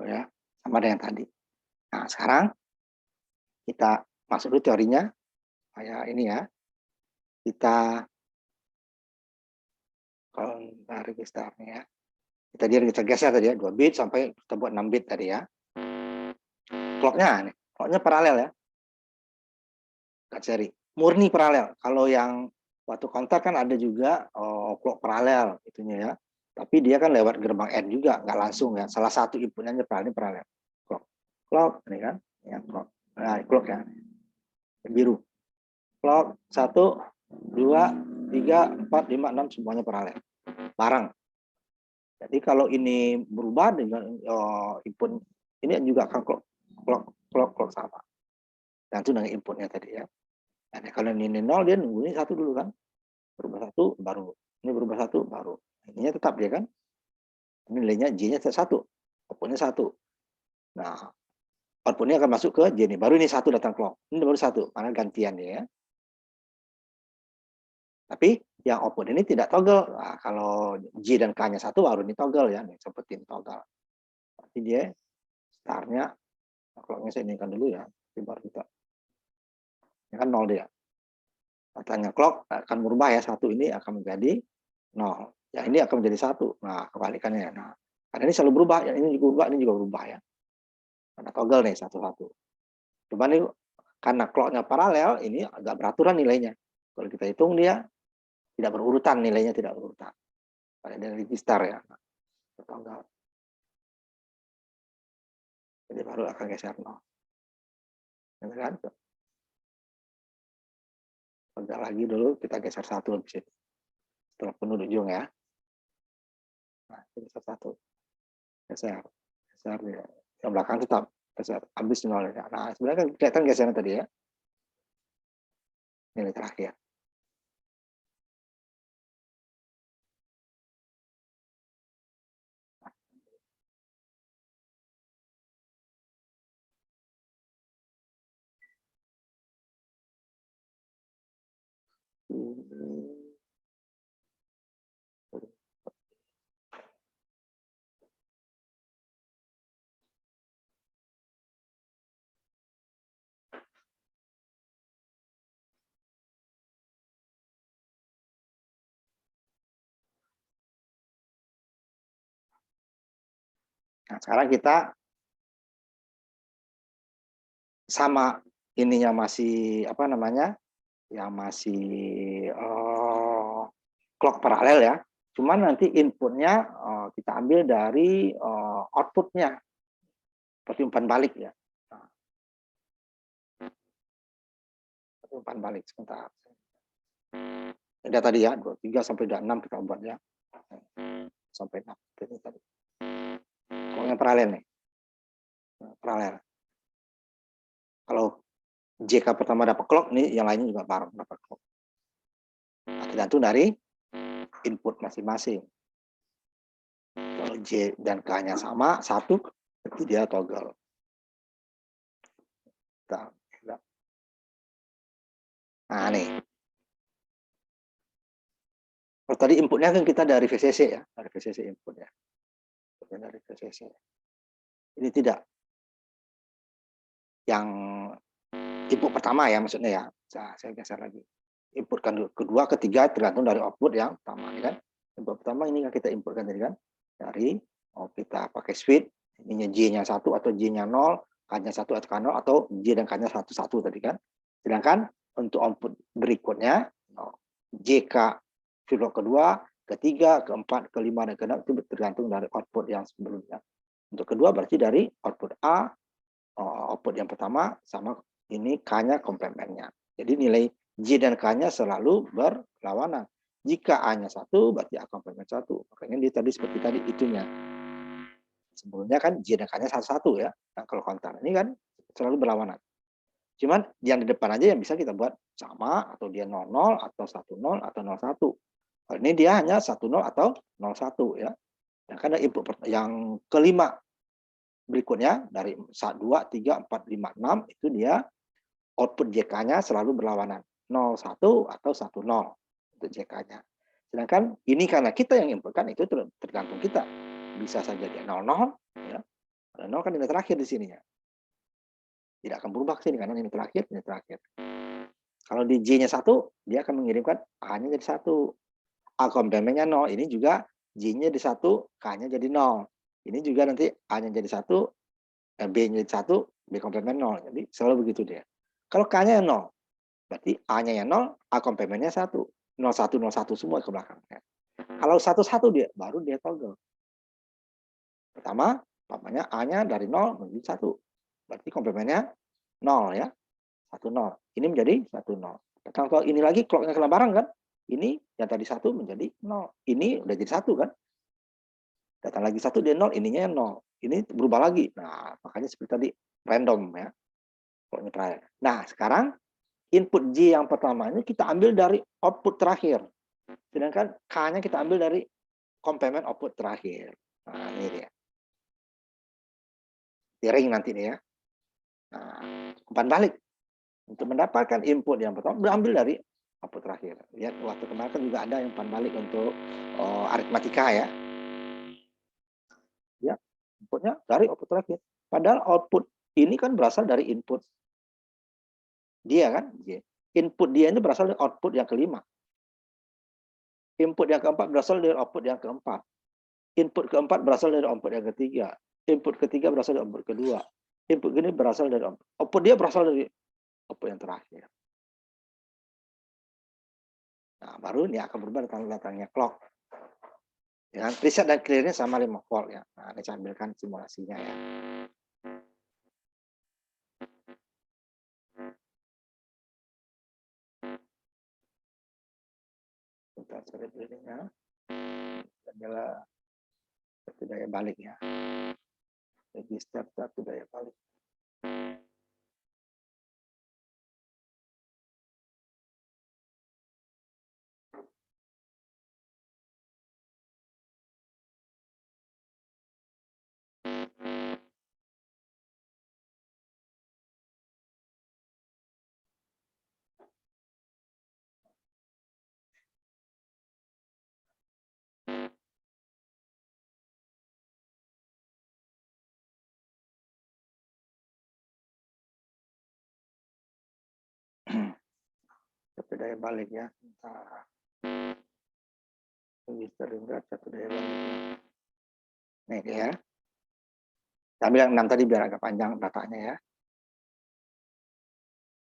Oh ya, sama dengan tadi. Nah, sekarang kita masuk dulu teorinya. Kayak ini ya. Kita kalau dari registernya ya. Kita geser tadi ya, 2 bit sampai kita buat 6 bit tadi ya. Clocknya paralel ya. Nggak seri. Murni paralel. Kalau yang waktu kontak kan ada juga clock paralel itunya ya. Tapi dia kan lewat gerbang N juga, nggak langsung ya. Salah satu inputnya paralel. Clock ini kan, ya clock. Nah, clock ya. Biru. Clock 1, 2, 3, 4, 5, 6 semuanya paralel. Bareng. Jadi kalau ini berubah dengan input ini juga akan clock sama. Dan itu dengan inputnya tadi ya. Nah, kalau ini 0 dia nungguin 1 dulu kan. Berubah 1 baru. Ini berubah 1 baru. Ininya tetap dia kan. Ini nilainya J-nya 1. Outputnya 1. Nah, outputnya akan masuk ke J ini. Baru ini 1 datang clock. Ini baru 1 karena gantian ya. Tapi yang output ini tidak toggle. Nah, kalau J dan K-nya 1 baru ini toggle ya. Seperti ini toggle. Berarti dia start-nya clock-nya saya inikan dulu ya. Baru kita. Ini kan 0 dia. Katanya clock akan berubah ya. 1 ini akan menjadi 0. Yang ini akan menjadi 1. Nah, kebalikannya. Nah, karena ini selalu berubah. Yang ini juga berubah, ini juga berubah ya. Karena toggle nih satu-satu. Cuman ini karena clock-nya paralel, ini agak beraturan nilainya. Kalau kita hitung dia tidak berurutan, nilainya tidak berurutan. Pada dari register ya. Toggle. Jadi baru akan geser 0. Kan? Toggle lagi dulu, kita geser 1 habis itu. Setelah penuh ujung ya. Nah, geser 1. Geser ya. Yang belakang tetap geser. Habis 0 ya. Nah, sebenarnya kan kelihatan gesernya tadi ya. Nilai terakhir. Nah, sekarang kita sama ininya masih apa namanya? Yang masih clock paralel ya. Cuman nanti inputnya kita ambil dari outputnya seperti umpan balik ya. Nah, umpan balik sebentar. Ada tadi ya 23 sampai 26 kita buat ya. Sampai 6 ini tadi. Clocknya paralel nih. Paralel. Kalau JK pertama dapat clock nih, yang lainnya juga bareng dapat clock. Nah, tergantung dari input masing-masing. Kalau J dan K-nya sama, 1, berarti dia toggle. Nah, nih. Oh, tadi inputnya kan kita dari VCC ya, dari VCC inputnya. Dari VCC. Ini tidak. Yang input pertama ya maksudnya ya. Nah, saya geser lagi. Input kedua, ketiga tergantung dari output yang pertama, ya kan? Input pertama ini yang kita inputkan tadi kan, dari kita pakai switch, ininya J-nya 1 atau J-nya 0, K-nya 1 atau K0 atau J dan K-nya 1 tadi kan. Sedangkan untuk output berikutnya JK filter kedua, ketiga, keempat, kelima dan keenam itu tergantung dari output yang sebelumnya. Untuk kedua berarti dari output A, output yang pertama sama ini K-nya komplementnya. Jadi nilai J dan K-nya selalu berlawanan. Jika A-nya 1, berarti A komplement 1. Makanya dia tadi seperti tadi itunya. Sebelumnya kan J dan K-nya 1-1 ya. Nah, kalau kontan ini kan selalu berlawanan. Cuman yang di depan aja yang bisa kita buat sama, atau dia 00, atau 10, atau 01. Kalau ini dia hanya 10 atau 01 ya. Nah, karena input yang kelima berikutnya dari 1, 2, 3, 4, 5, 6 itu dia output JK-nya selalu berlawanan. 01 atau 10 untuk JK-nya. Sedangkan ini karena kita yang inputkan itu tergantung kita. Bisa saja dia 00 ya. 0 kan ini terakhir di sininya. Tidak akan berubah ke sini karena ini terakhir, ini terakhir. Kalau di J-nya 1, dia akan mengirimkan A-nya jadi 1. A komplementnya 0. Ini juga J-nya jadi 1, K-nya jadi 0. Ini juga nanti A-nya jadi 1, B-nya jadi 1, B komplement 0. Jadi selalu begitu dia. Kalau K-nya 0, berarti A-nya yang 0, A komplementnya 1. 01, 01 semua ke belakangnya. Kalau 11 dia, baru dia toggle. Pertama, namanya A-nya dari 0 menjadi 1. Berarti komplementnya 0 ya. 1, 0. Ini menjadi 1, 0. Kalau ini lagi clock-nya kelebaran kan? Ini yang tadi 1 menjadi 0. Ini udah jadi 1 kan? Datang lagi 1 dia 0, ininya 0. Ini berubah lagi. Nah, makanya seperti tadi random ya. Nah, sekarang input J yang pertama ini kita ambil dari output terakhir. Sedangkan K-nya kita ambil dari komplement output terakhir. Nah, ini dia. Ring nanti nih ya. Nah, umpan balik. Untuk mendapatkan input yang pertama, diambil dari output terakhir. Lihat, waktu kemarin kan juga ada yang umpan balik untuk aritmatika ya. Ya, inputnya dari output terakhir. Padahal output ini kan berasal dari input dia kan. Input dia ini berasal dari output yang kelima. Input yang keempat berasal dari output yang keempat. Input keempat berasal dari output yang ketiga. Input ketiga berasal dari output kedua. Input ini berasal dari output dia berasal dari output yang terakhir. Nah, baru ini akan berubah datangnya clock. Dengan preset dan clearnya sama 5 volt ya. Nah, ini saya ambilkan simulasinya ya. Kita cari clearnya. Adalah satu daya balik ya. Register satu daya balik. Satu daya balik ya. Nah, register juga satu daya balik. Nih ya. Saya ambil yang 6 tadi biar agak panjang datanya ya.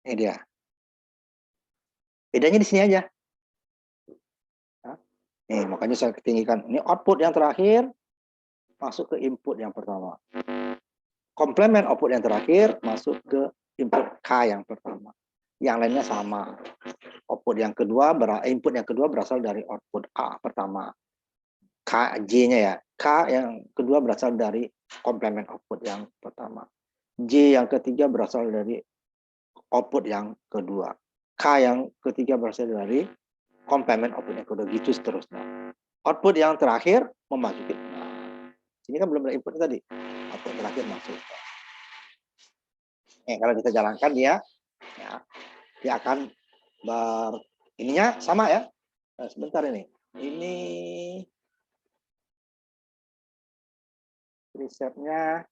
Ini dia. Bedanya di sini aja. Nah, nih, makanya saya tinggikan. Ini output yang terakhir masuk ke input yang pertama. Komplement output yang terakhir masuk ke input K yang pertama. Yang lainnya sama. Input yang kedua berasal dari output A pertama. J-nya ya. K yang kedua berasal dari komplement output yang pertama. J yang ketiga berasal dari output yang kedua. K yang ketiga berasal dari komplement output yang kedua. Gitu seterusnya. Output yang terakhir memasuki. Nah, Sini kan belum ada input tadi. Output terakhir masuk. Kalau kita jalankan dia, ya, dia akan ininya sama ya. Nah, sebentar ini. Ini presetnya.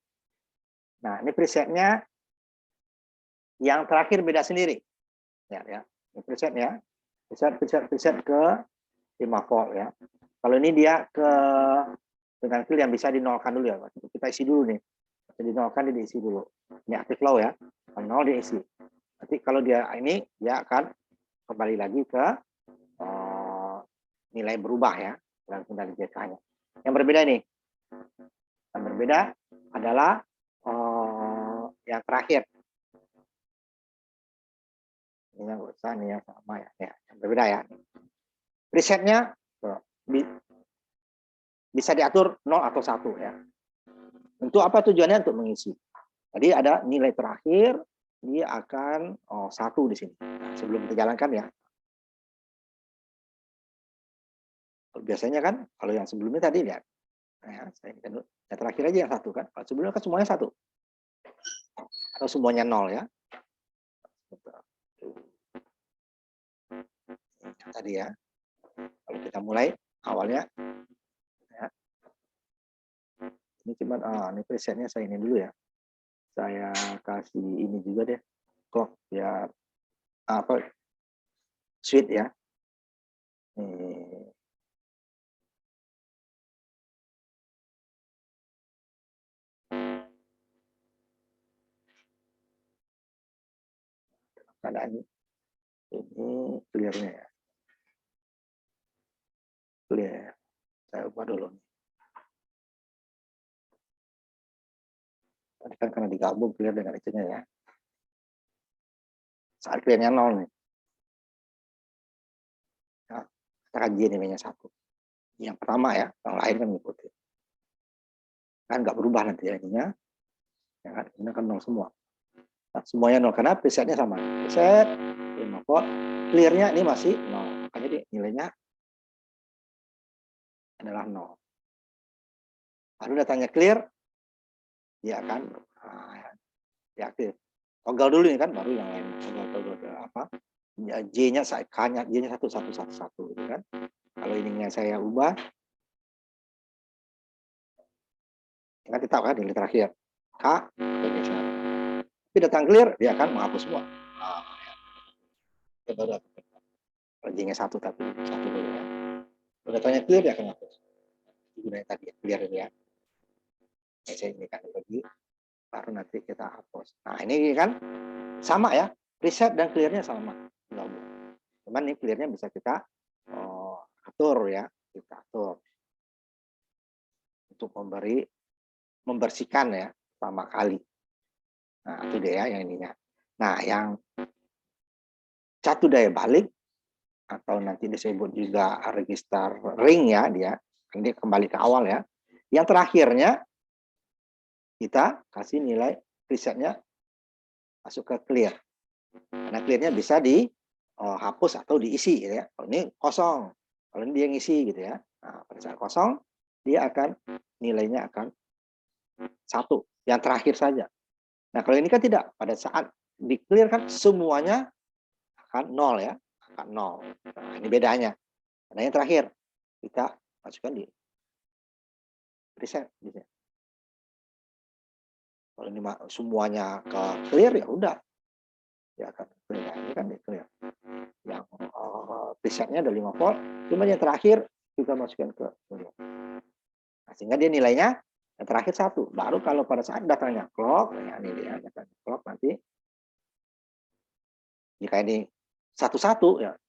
Nah, ini presetnya yang terakhir beda sendiri. Ya. Ini presetnya. Preset ke 5 volt ya. Kalau ini dia dengan fill yang bisa dinolkan dulu ya. Kita isi dulu nih. Dinolkan, diisi dulu. Ini active low ya. 0 diisi. Nanti kalau dia ini, dia akan kembali lagi ke nilai berubah ya. Dari JK-nya. Yang berbeda nih. Yang berbeda adalah yang terakhir. Ini yang usah, ini yang sama ya. Yang berbeda ya. Presetnya bisa diatur 0 atau 1 ya. Untuk apa tujuannya? Untuk mengisi. Jadi ada nilai terakhir, dia akan 1 di sini. Nah, sebelum kita jalankan ya. Biasanya kan kalau yang sebelumnya tadi lihat. Nah, yang terakhir aja yang 1 kan. Kalau sebelumnya kan semuanya 1. Atau semuanya 0 ya. Tadi ya. Kalau kita mulai awalnya ya. Ini cuman ini presetnya saya ini dulu ya. Saya kasih ini juga deh. Clock biar apa? Switch ya. Keadaan ini clear-nya ya. Clear. Saya ubah dulu. Tadi kan karena digabung clear dengan itunya ya. Saat clear-nya 0 nih. Nah, katakan J nilainya 1. Yang pertama ya, yang lain kan mengikuti. Kan nggak berubah nanti ya ininya. Ya kan, ini kan 0 semua. Nah, semuanya 0 karena presetnya sama. Preset 5 volt, clear-nya ini masih 0. Makanya nilainya adalah 0. Lalu datanya clear, dia akan diaktif. Toggle dulu ini kan, baru yang lain toggle apa? J-nya, K-nya, J-nya 1 gitu kan. Kalau ininya saya ubah, kan kita tahu kan nilai terakhir K, tapi datang clear, dia akan menghapus semua. Ya. Baru J-nya 1 tapi 1 dulu ya. Kalau datanya clear, dia akan menghapus. Gunanya tadi ya, clear ini ya. Saya ini kan lagi, baru nanti kita hapus. Nah ini kan sama ya, preset dan clear-nya sama. Cuman ini clear-nya bisa kita atur ya, kita atur untuk membersihkan ya pertama kali. Nah itu dia ya yang ininya. Nah yang satu daya balik atau nanti disebut juga register ring ya, dia kembali ke awal ya. Yang terakhirnya kita kasih nilai presetnya masuk ke clear. Karena clear-nya bisa dihapus atau diisi gitu ya. Kalau ini kosong, kalau ini dia ngisi gitu ya. Nah, pada saat kosong dia akan nilainya akan 1, yang terakhir saja. Nah, kalau ini kan tidak, pada saat di clear kan semuanya akan 0 ya, akan 0. Nah, ini bedanya. Nah, yang terakhir kita masukkan di preset gitu. Kalau ini semuanya ke clear ya udah. Ya kan clear. Ini kan clear. Yang presetnya ada 5 volt, cuma yang terakhir kita masukkan ke clear. Nah, sehingga dia nilainya yang terakhir 1. Baru kalau pada saat datangnya clock, ya ini dia datangnya clock nanti jika ini 1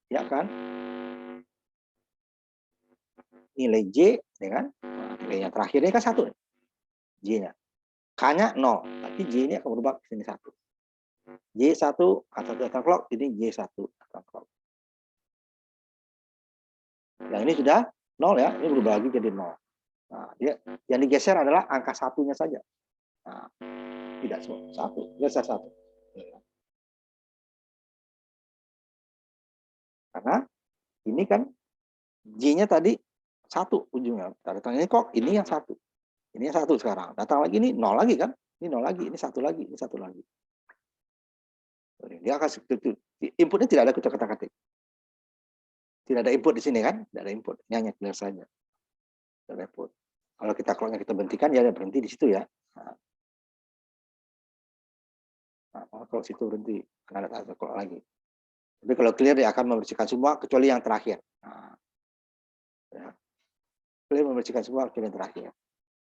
ya kan nilai J ya kan, nah, nilai yang terakhir ini kan 1 J-nya, K-nya 0, tapi J ini akan berubah ke sini 1. J1 atau datang clock, ini J1 datang clock. Yang ini sudah 0 ya, ini berubah lagi jadi 0. Nah, dia yang digeser adalah angka 1-nya saja. Nah, tidak semua 1, geser 1. Karena ini kan J-nya tadi 1 ujungnya. Datang ini kok ini yang 1. Ini satu sekarang. Datang lagi ini nol lagi kan? Ini nol lagi, ini satu lagi, ini satu lagi. Dia akan inputnya tidak ada kutak-katik. Tidak ada input di sini kan? Tidak ada input. Ini hanya clear saja. Tidak ada input. Kalau kita clocknya kita berhentikan, ya berhenti di situ ya. Nah, kalau situ berhenti, karena ada clock lagi. Tapi kalau clear dia akan membersihkan semua kecuali yang terakhir. Nah, ya. Clear membersihkan semua kecuali yang terakhir.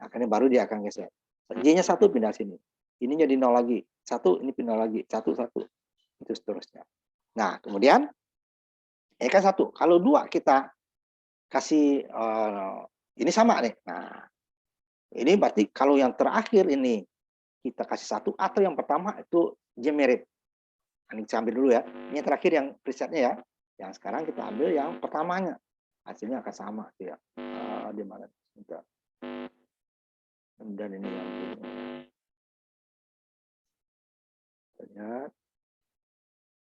Nah, akhirnya baru dia akan geser. J-nya 1 pindah sini. Ini jadi 0 lagi. 1 ini pindah lagi. 1 1. Itu seterusnya. Nah, kemudian kan 1. Kalau 2 kita kasih ini sama nih. Nah, ini berarti kalau yang terakhir ini kita kasih 1 atau yang pertama itu J mirip. Ini kita ambil dulu ya. Ini yang terakhir yang presetnya ya. Yang sekarang kita ambil yang pertamanya. Hasilnya akan sama ya. Di mana? Dan ini yang lihat.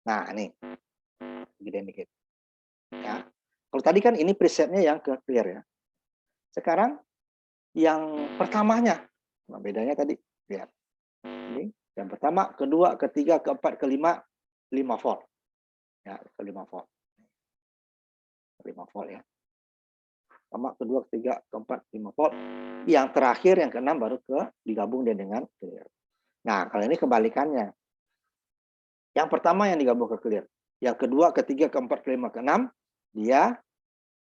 Nah, ini gedein dikit. Ya. Kalau tadi kan ini presetnya yang ke clear ya. Sekarang yang pertamanya. Nah, bedanya tadi lihat. Ini yang pertama, kedua, ketiga, keempat, kelima, 5 volt. Ya, ke 5 volt. 5 volt ya. Pertama, kedua, ketiga, keempat, 5 volt. Yang terakhir, yang keenam baru digabung dengan clear. Nah, kalau ini kebalikannya. Yang pertama yang digabung ke clear. Yang kedua, ketiga, keempat, kelima, keenam, dia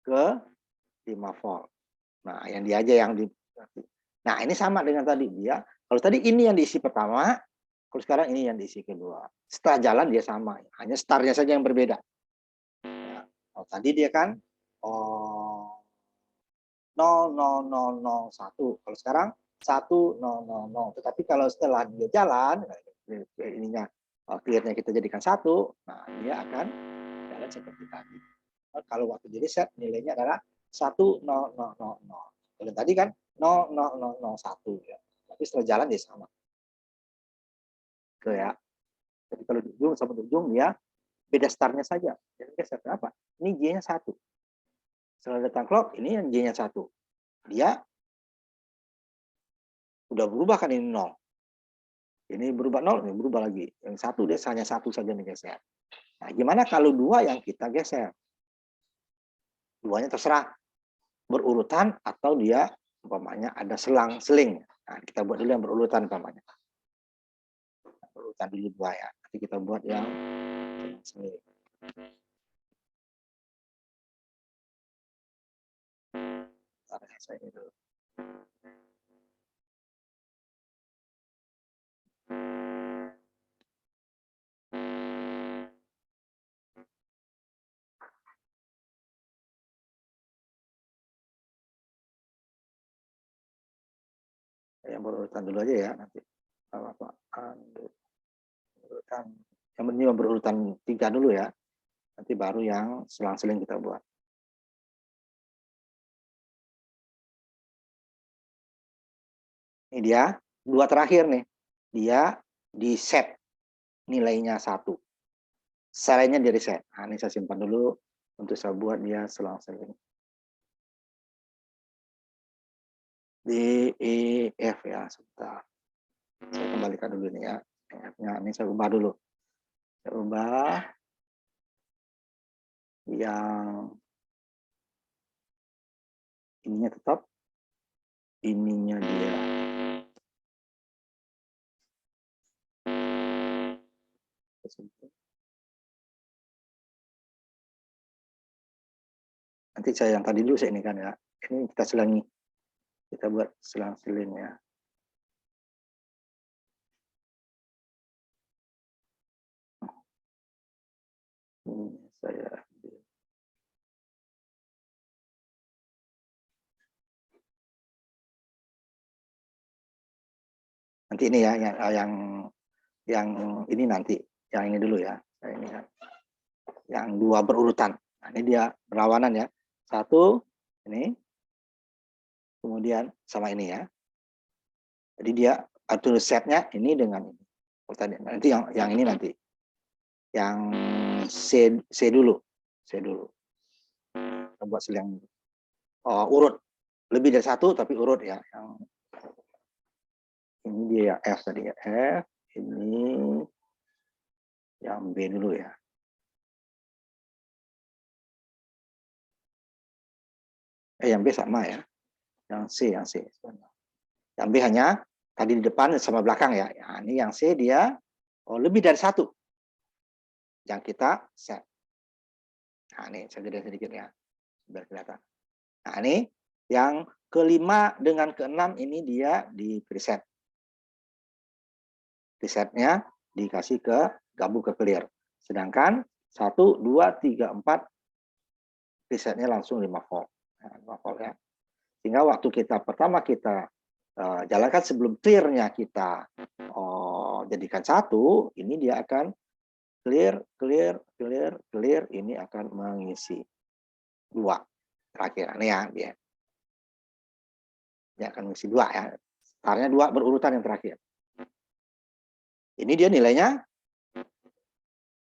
ke 5 volt. Nah, yang dia aja yang di. Nah, ini sama dengan tadi dia. Kalau tadi ini yang diisi pertama, kalau sekarang ini yang diisi kedua. Setelah jalan dia sama, hanya startnya saja yang berbeda. Ya. Oh, tadi dia kan 0,0001. Kalau sekarang 1,000. Tetapi kalau setelah dia jalan, ininya clearnya kita jadikan 1, nah dia akan jalan seperti tadi. Kalau waktu jadi set nilainya adalah 1,000. Kalau tadi kan 0,001 ya. Tapi setelah jalan dia sama. Gitu ya. Jadi kalau di ujung sama di ujung dia beda startnya saja. Jadi geser kenapa? Ini J-nya 1. Setelah datang clock, ini yang J-nya 1. Dia udah berubah kan ini 0. Ini berubah 0, ini berubah lagi. Yang 1 dia hanya 1 saja menggeser. Nah, gimana kalau 2 yang kita geser? Duanya terserah. Berurutan atau dia umpamanya ada selang-seling. Nah, kita buat dulu yang berurutan umpamanya. Berurutan dulu 2 ya. Nanti kita buat yang selang-seling. Saya ini dulu. Yang berurutan dulu aja ya nanti. Berurutan. Yang penting berurutan 3 dulu ya. Nanti baru yang selang-seling kita buat. Ini dia 2 terakhir nih. Dia di set nilainya 1. Selainnya di reset. Nah, ini saya simpan dulu untuk saya buat dia selang-seling. D, E, F ya, sebentar. Saya kembalikan dulu ini ya. F-nya ini saya ubah dulu. Saya ubah yang ininya tetap, ininya dia. Nanti saya yang tadi dulu saya ini kan ya. Ini kita selangi. Kita buat selang-seling ya. Ini saya nanti ini ya yang ini nanti, yang ini dulu ya. Saya ini ya. Yang 2 berurutan. Nah, ini dia berlawanan ya. 1 ini, kemudian sama ini ya. Jadi dia atur setnya ini dengan ini. Nanti yang ini nanti. Yang C dulu. C dulu. Kita buat selang urut. Lebih dari 1 tapi urut ya. Yang Ini dia F tadi ya, F. Ini yang B dulu ya. Yang B sama ya. Yang C. Yang B hanya tadi di depan sama belakang ya. Nah, ini yang C dia lebih dari satu yang kita set. Nah, ini saya gedein sedikit ya, biar kelihatan. Nah, ini yang kelima dengan keenam ini dia di preset. Presetnya dikasih ke gabung ke clear. Sedangkan 1, 2, 3, 4 presetnya langsung 5 volt. Nah, 5 volt ya. Sehingga waktu pertama kita jalankan sebelum clear-nya kita jadikan 1, ini dia akan clear, ini akan mengisi 2 terakhir. Ini ya, dia akan mengisi 2 ya. Startnya 2 berurutan yang terakhir. Ini dia nilainya,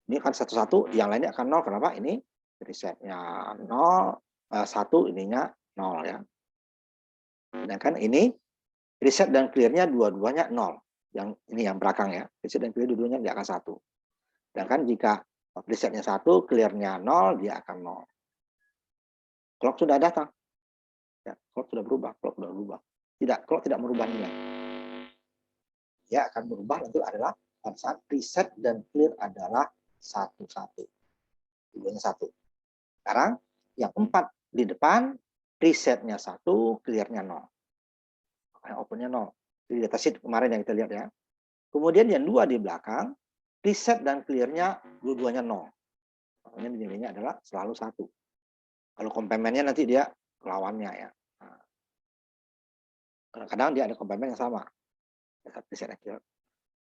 ini akan 1, yang lainnya akan 0. Kenapa? Ini resetnya 0, 1 ininya 0 ya. Sedangkan ini reset dan clear-nya dua-duanya 0. Yang ini yang belakang ya, reset dan clear dua-duanya dia akan 1. Sedangkan jika presetnya 1, clear-nya 0, dia akan 0. Clock sudah datang. Ya, clock sudah berubah. Clock tidak merubah nilai. Dia akan berubah nanti adalah pada saat preset dan clear adalah 1. Tujuannya 1. Sekarang yang 4 di depan, presetnya 1, clear-nya 0. Yang open-nya 0. Di data sheet kemarin yang kita lihat ya. Kemudian yang 2 di belakang, preset dan clear-nya dua-duanya 0. Makanya nilainya adalah selalu 1. Kalau komplemennya nanti dia lawannya ya. Nah, kadang-kadang dia ada komplemen yang sama. Preset dan clear.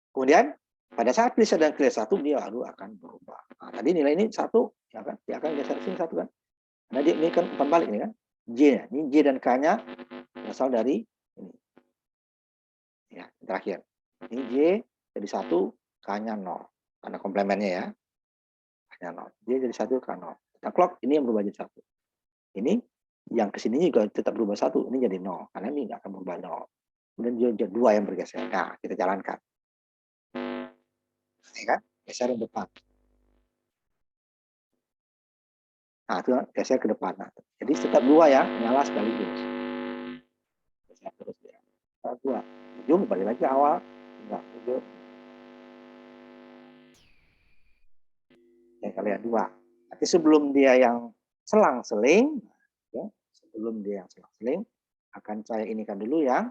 Kemudian pada saat preset dan clear 1, dia baru akan berubah. Nah, tadi nilai ini 1, ya kan? Dia akan geser sini 1 kan. Nah, ini kan umpan balik ini kan. J, ini J dan K-nya berasal dari ini. Ya, terakhir. Ini J jadi 1, K-nya 0. Karena komplemennya ya. K-nya 0. J jadi 1, K 0. Nah, clock ini yang berubah jadi 1. Ini yang kesini juga tetap berubah 1. Ini jadi 0. Karena ini nggak akan berubah 0. Kemudian jadi 2 yang bergeser. Nah, kita jalankan. Ya kan? Geser ke depan. Nah, itu geser ke depan. Nah, jadi tetap 2 ya, nyala sekaligus. Geser terus ya. 2. Ujung balik lagi awal. Enggak, ujung. Ya, kalian 2. Nanti sebelum dia yang selang-seling, ya, sebelum dia yang selang-seling, akan saya inikan dulu yang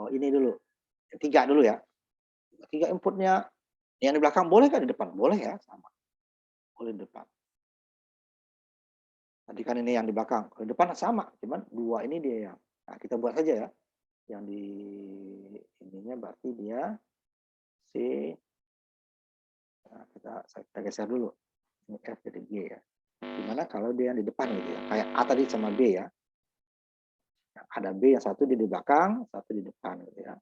ini dulu. Yang 3 dulu ya. 3 inputnya. Yang di belakang boleh kan di depan? Boleh ya, sama. Boleh di depan. Tadi kan ini yang di belakang. Kalau di depan sama, cuman 2 ini dia yang. Nah, kita buat saja ya. Yang di ininya berarti dia C. Nah, kita geser dulu. Ini F jadi G ya. Gimana kalau dia yang di depan gitu ya. Kayak A tadi sama B ya. Ada B yang satu di belakang, satu di depan gitu ya.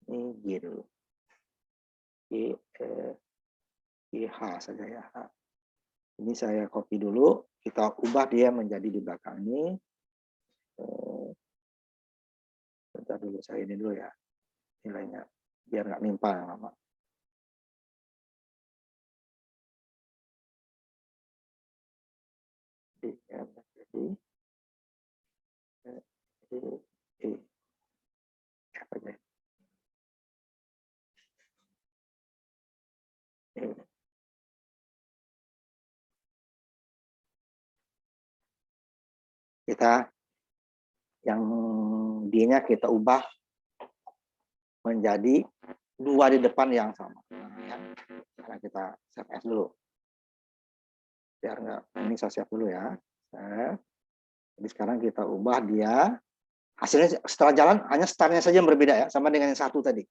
Ini G dulu. H saja ya. Ini saya copy dulu. Kita ubah dia menjadi di belakang ini. Bentar dulu, saya ini dulu ya. Nilainya. Biar nggak nimpa yang lama. Apa aja? Kita yang D-nya kita ubah menjadi 2 di depan yang sama. Nah, ya. Karena kita save as dulu. Biar nggak, ini saya save dulu ya. Jadi sekarang kita ubah dia. Hasilnya setelah jalan hanya startnya saja yang berbeda ya, sama dengan yang 1 tadi.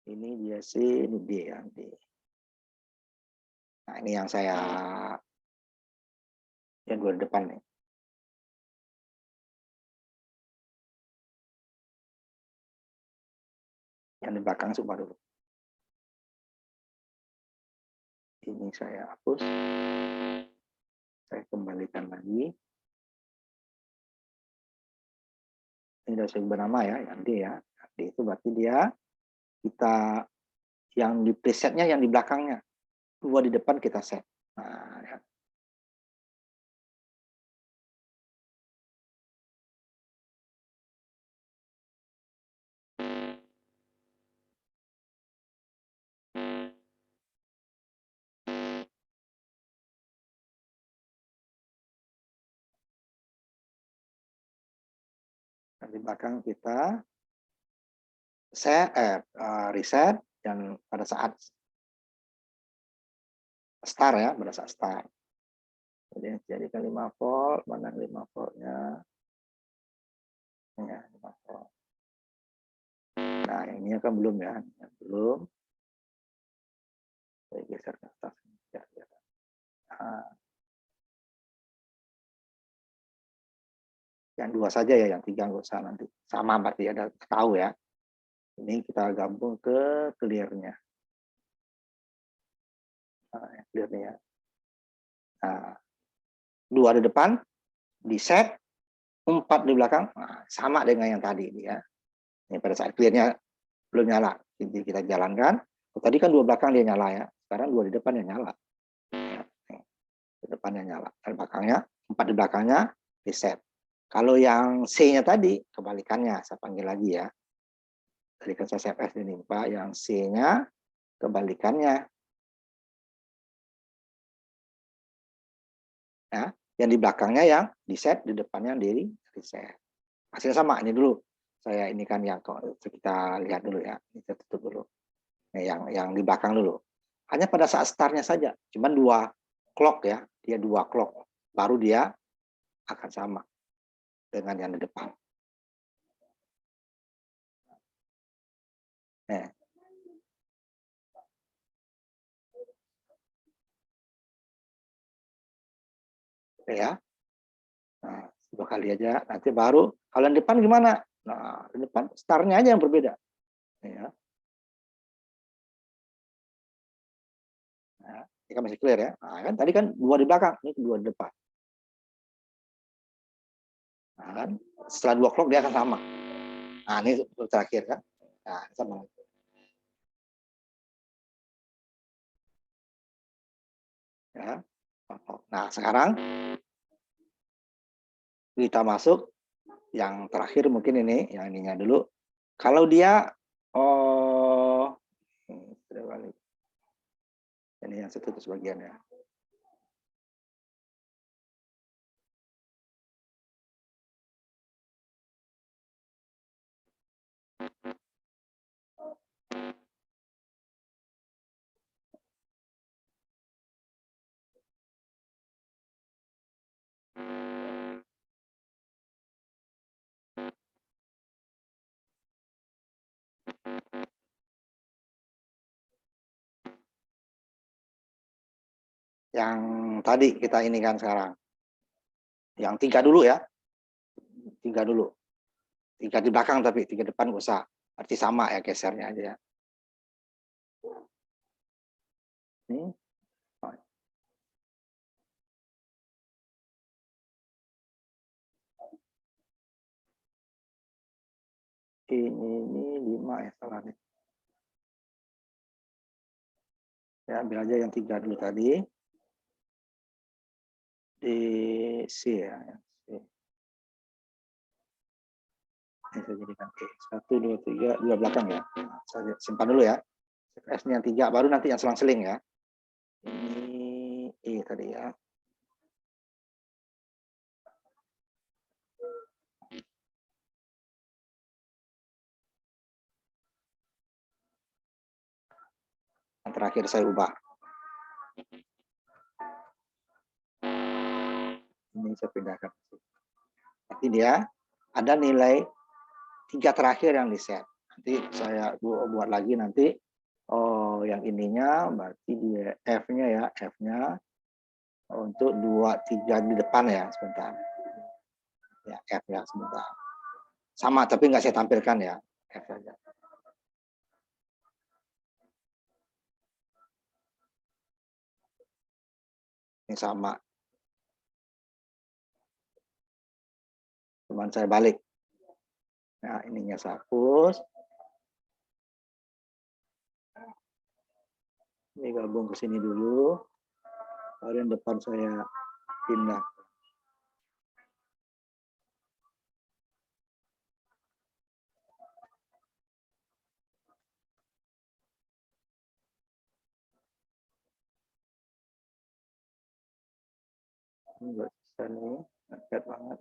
Ini dia C, ini D ya. D. Nah, ini yang saya yang 2 di depan nih. Yang di belakang coba dulu. Ini saya hapus. Saya kembalikan lagi. ini udah saya ubah nama ya, yang D ya. D itu berarti dia kita yang di presetnya yang di belakangnya, 2 di depan kita set. Nah, ya. Dan di belakang kita reset dan pada saat start ya, pada saat start. Jadi ke 5 volt, mana 5 voltnya? Ya, 5 volt. Nah, yang ini kan belum ya, yang belum. Saya geser ke atas. Ya, ya. Nah, yang 2 saja ya, yang 3 nggak usah nanti. Sama berarti ada tahu ya. Ini kita gabung ke clear-nya. Nah, clear-nya ya. Nah, 2 di depan, di set, 4 di belakang, nah, sama dengan yang tadi ya. Ini pada saat clear-nya belum nyala. Jadi kita jalankan. Tadi kan 2 belakang dia nyala ya. Sekarang 2 di depan yang nyala. Ya, di depannya nyala. Di belakangnya, 4 di belakangnya di set. Kalau yang C-nya tadi kebalikannya, saya panggil lagi ya. Tadi kan saya save ini Pak, yang C-nya kebalikannya. Ya, yang di belakangnya yang di set, di depannya di reset. Hasilnya sama, ini dulu. Saya ini kan yang kita lihat dulu ya. Ini kita tutup dulu. Nah, yang di belakang dulu. Hanya pada saat startnya saja. Cuman 2 clock ya. Dia 2 clock. Baru dia akan sama dengan yang di depan. Nah, ya. Nah, 2 kali aja. Nanti baru kalau yang depan gimana? Nah, di depan startnya aja yang berbeda. Ya. Nah, ini kan masih clear ya. Nah, kan tadi kan 2 di belakang, ini 2 di depan. Nah, kan setelah 2 clock dia akan sama. Nah, ini terakhir kan. Nah, sama. Ya. Nah, sekarang kita masuk yang terakhir mungkin ini, yang ininya dulu. Kalau dia sudah balik. Ini yang satu sebagian ya. Yang tadi kita ini kan sekarang. Yang 3 dulu ya. 3 dulu. 3 di belakang tapi 3 depan nggak usah. Arti sama ya gesernya aja ya. Ini. Ini 5 ya salah nih. Ya, ambil aja yang 3 dulu tadi. Di C ya. C. Ini saya jadikan E. 1, 2, 3, 2 belakang ya. Nah, saya simpan dulu ya. S-nya yang 3, baru nanti yang selang-seling ya. Ini E tadi ya. Yang terakhir saya ubah. Ini saya pindahkan. Nanti dia ada nilai 3 terakhir yang di set. Nanti saya buat lagi nanti. Oh, yang ininya berarti dia F-nya ya, F-nya untuk 2, 3 di depan ya, sebentar. Ya, F ya, sebentar. Sama, tapi nggak saya tampilkan ya, F saja. Ini sama. Cuman saya balik. Nah, ininya saya hapus. Ini gabung ke sini dulu. Baru yang depan saya pindah. Ini nggak bisa nih, ngepet banget.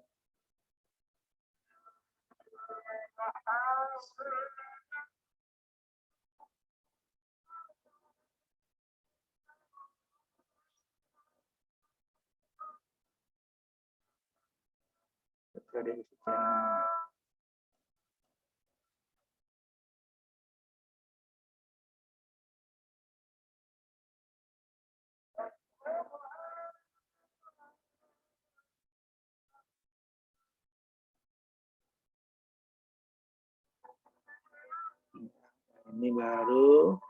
Ini baru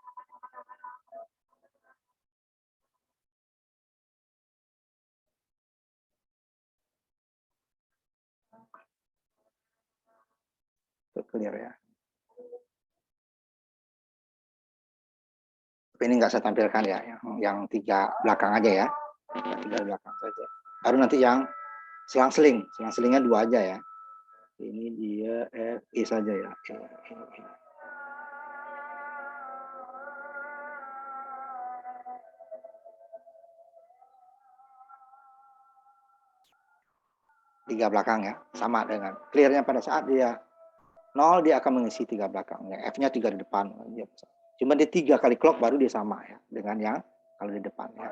clear ya. Tapi ini nggak saya tampilkan ya, yang 3 belakang aja ya. Yang 3 belakang saja. Baru nanti yang selang-seling, selang-selingnya 2 aja ya. Ini dia F, I saja ya. Tiga belakang ya, sama dengan clearnya pada saat dia 0 dia akan mengisi 3 belakangnya, F-nya 3 di depan. Cuma dia 3 kali clock baru dia sama ya dengan yang kalau di depan ya.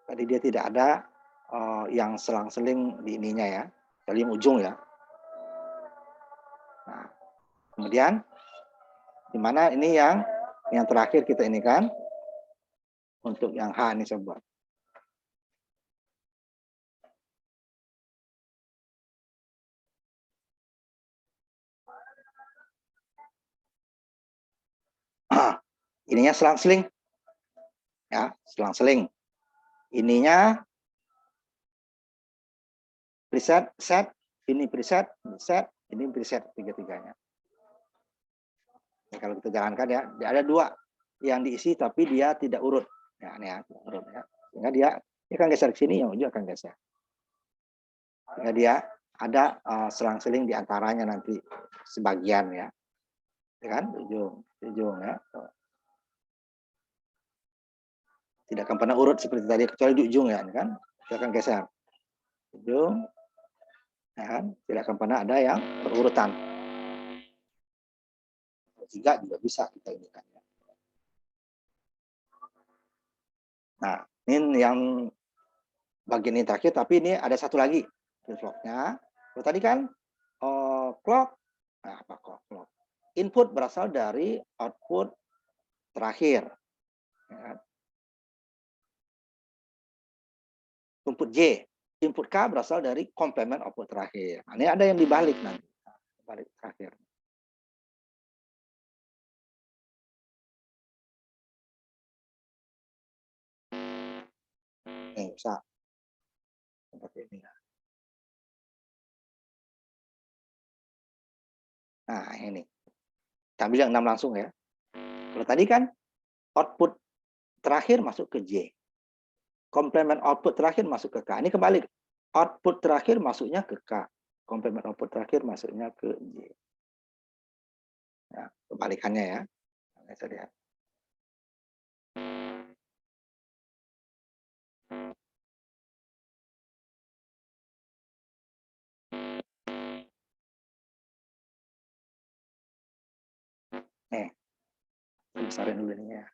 Tadi dia tidak ada yang selang-seling di ininya ya, dari ujung ya. Nah, kemudian di mana ini yang terakhir kita ini kan untuk yang H ini saya buat. Ininya selang-seling ya, selang-seling. Ininya preset, set, ini preset, set, ini preset, tiga-tiganya. Nah, kalau kita jalankan ya, ada 2 yang diisi tapi dia tidak urut. Ya, ini ya, urut ya. Sehingga dia akan geser ke sini, yang ujung akan geser. Sehingga dia ada selang-seling di antaranya nanti sebagian ya. Ya kan? Ujung ya. Tidak akan pernah urut seperti tadi kecuali di ujung ya, kan? Dia akan geser. Ujung ya kan? Tidak akan pernah ada yang berurutan. 3 juga bisa kita ini kan ya. Nah, ini yang bagian ini terakhir, tapi ini ada satu lagi flip-flopnya. Kalau tadi kan clock, nah apa clock? Input berasal dari output terakhir. Ya kan? Input J, input K berasal dari komplement output terakhir. Nah, ini ada yang dibalik nanti, balik terakhir. Nih, bisa seperti ini. Nah, ini. Kita ambil yang 6 langsung ya. Kalau tadi kan output terakhir masuk ke J. Komplement output terakhir masuk ke K. Ini kebalik. Output terakhir masuknya ke K. Komplement output terakhir masuknya ke J. Ya, kebalikannya ya. Kita lihat. Nih, besarin dulu ini ya.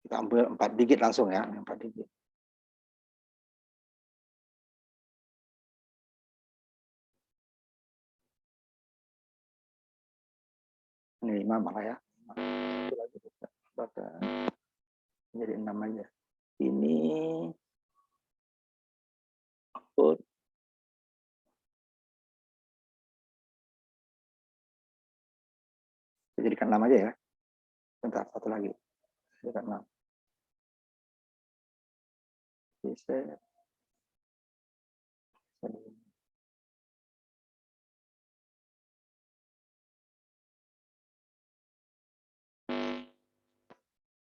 Kita ambil 4 digit langsung ya, 4 digit. Ini 5 malah ya. Jadi 6 aja. Ini output. Jadikan 6 aja ya. Bentar, satu lagi. Jadikan 6. Bisa.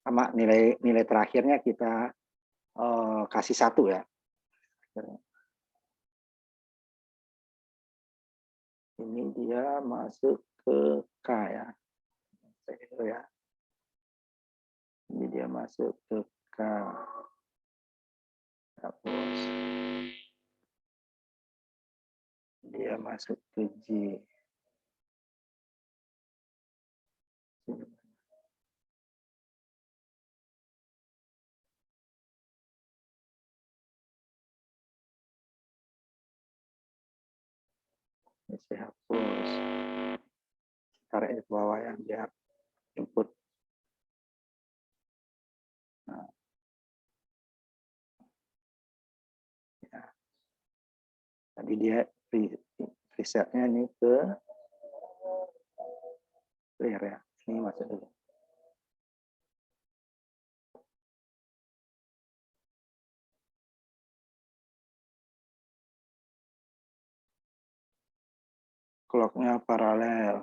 Sama nilai terakhirnya kita kasih 1 ya. Ini dia masuk ke K ya. Ya. Ini dia masuk ke K. Hapus. Dia masuk ke J. Ini saya hapus. Tarik di bawah yang dia input. Nah. Ya. Tadi dia presetnya ini ke clear ya. Ini masuk dulu. Clock-nya paralel.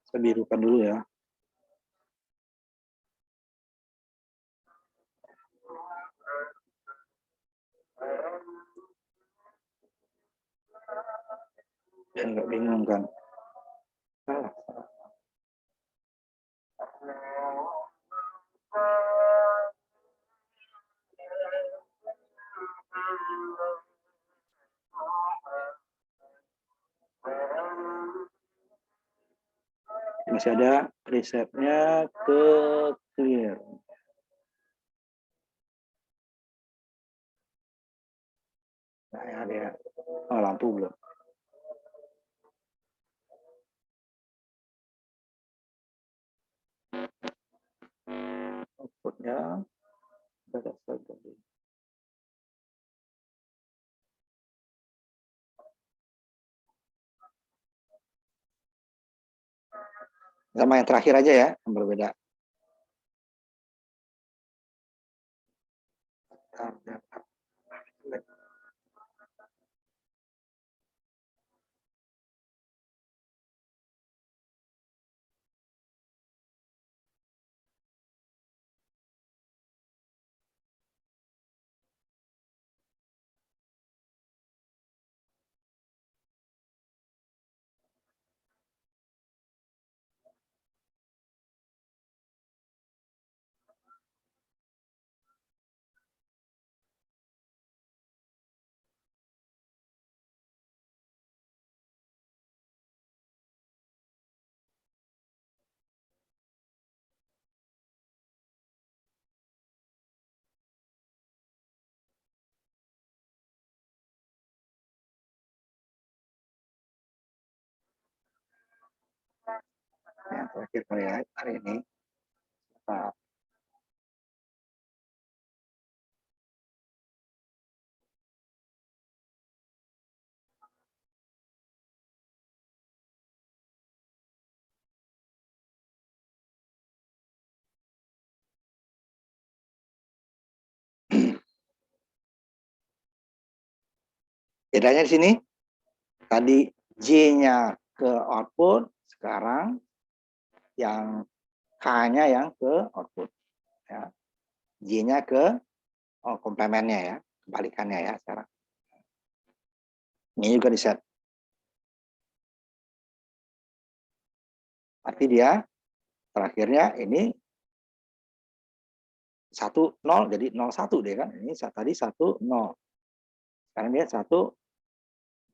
Saya birukan dulu ya. Ya, nggak bingung kan. Salah. Masih ada presetnya ke clear. Nah, ya dia. Oh, lampu belum. Outputnya sudah selesai. Sama yang terakhir aja ya, yang berbeda. Yang terakhir kali ya, hari ini. Nah, bedanya di sini, tadi J-nya ke output, sekarang yang K-nya yang ke output. Ya. J-nya ke komplemennya ya, kebalikannya ya sekarang. Ini juga di set. Arti dia terakhirnya ini 1-0 jadi 0-1 deh kan. Ini tadi 1-0. Sekarang dia 1,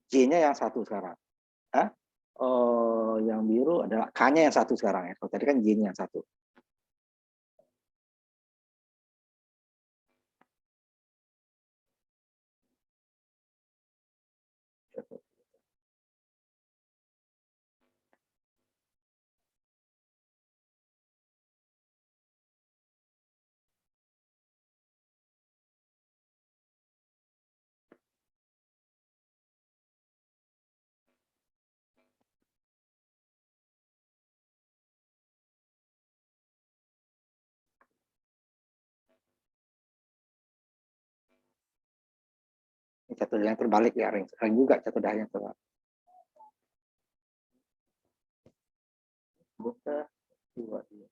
J-nya yang 1 sekarang. Hah? Yang biru adalah K-nya yang 1 sekarang ya. Kalau tadi kan J-nya yang 1. Catur yang terbalik ya, ring juga catur daya yang terbalik. Buka 2 dia.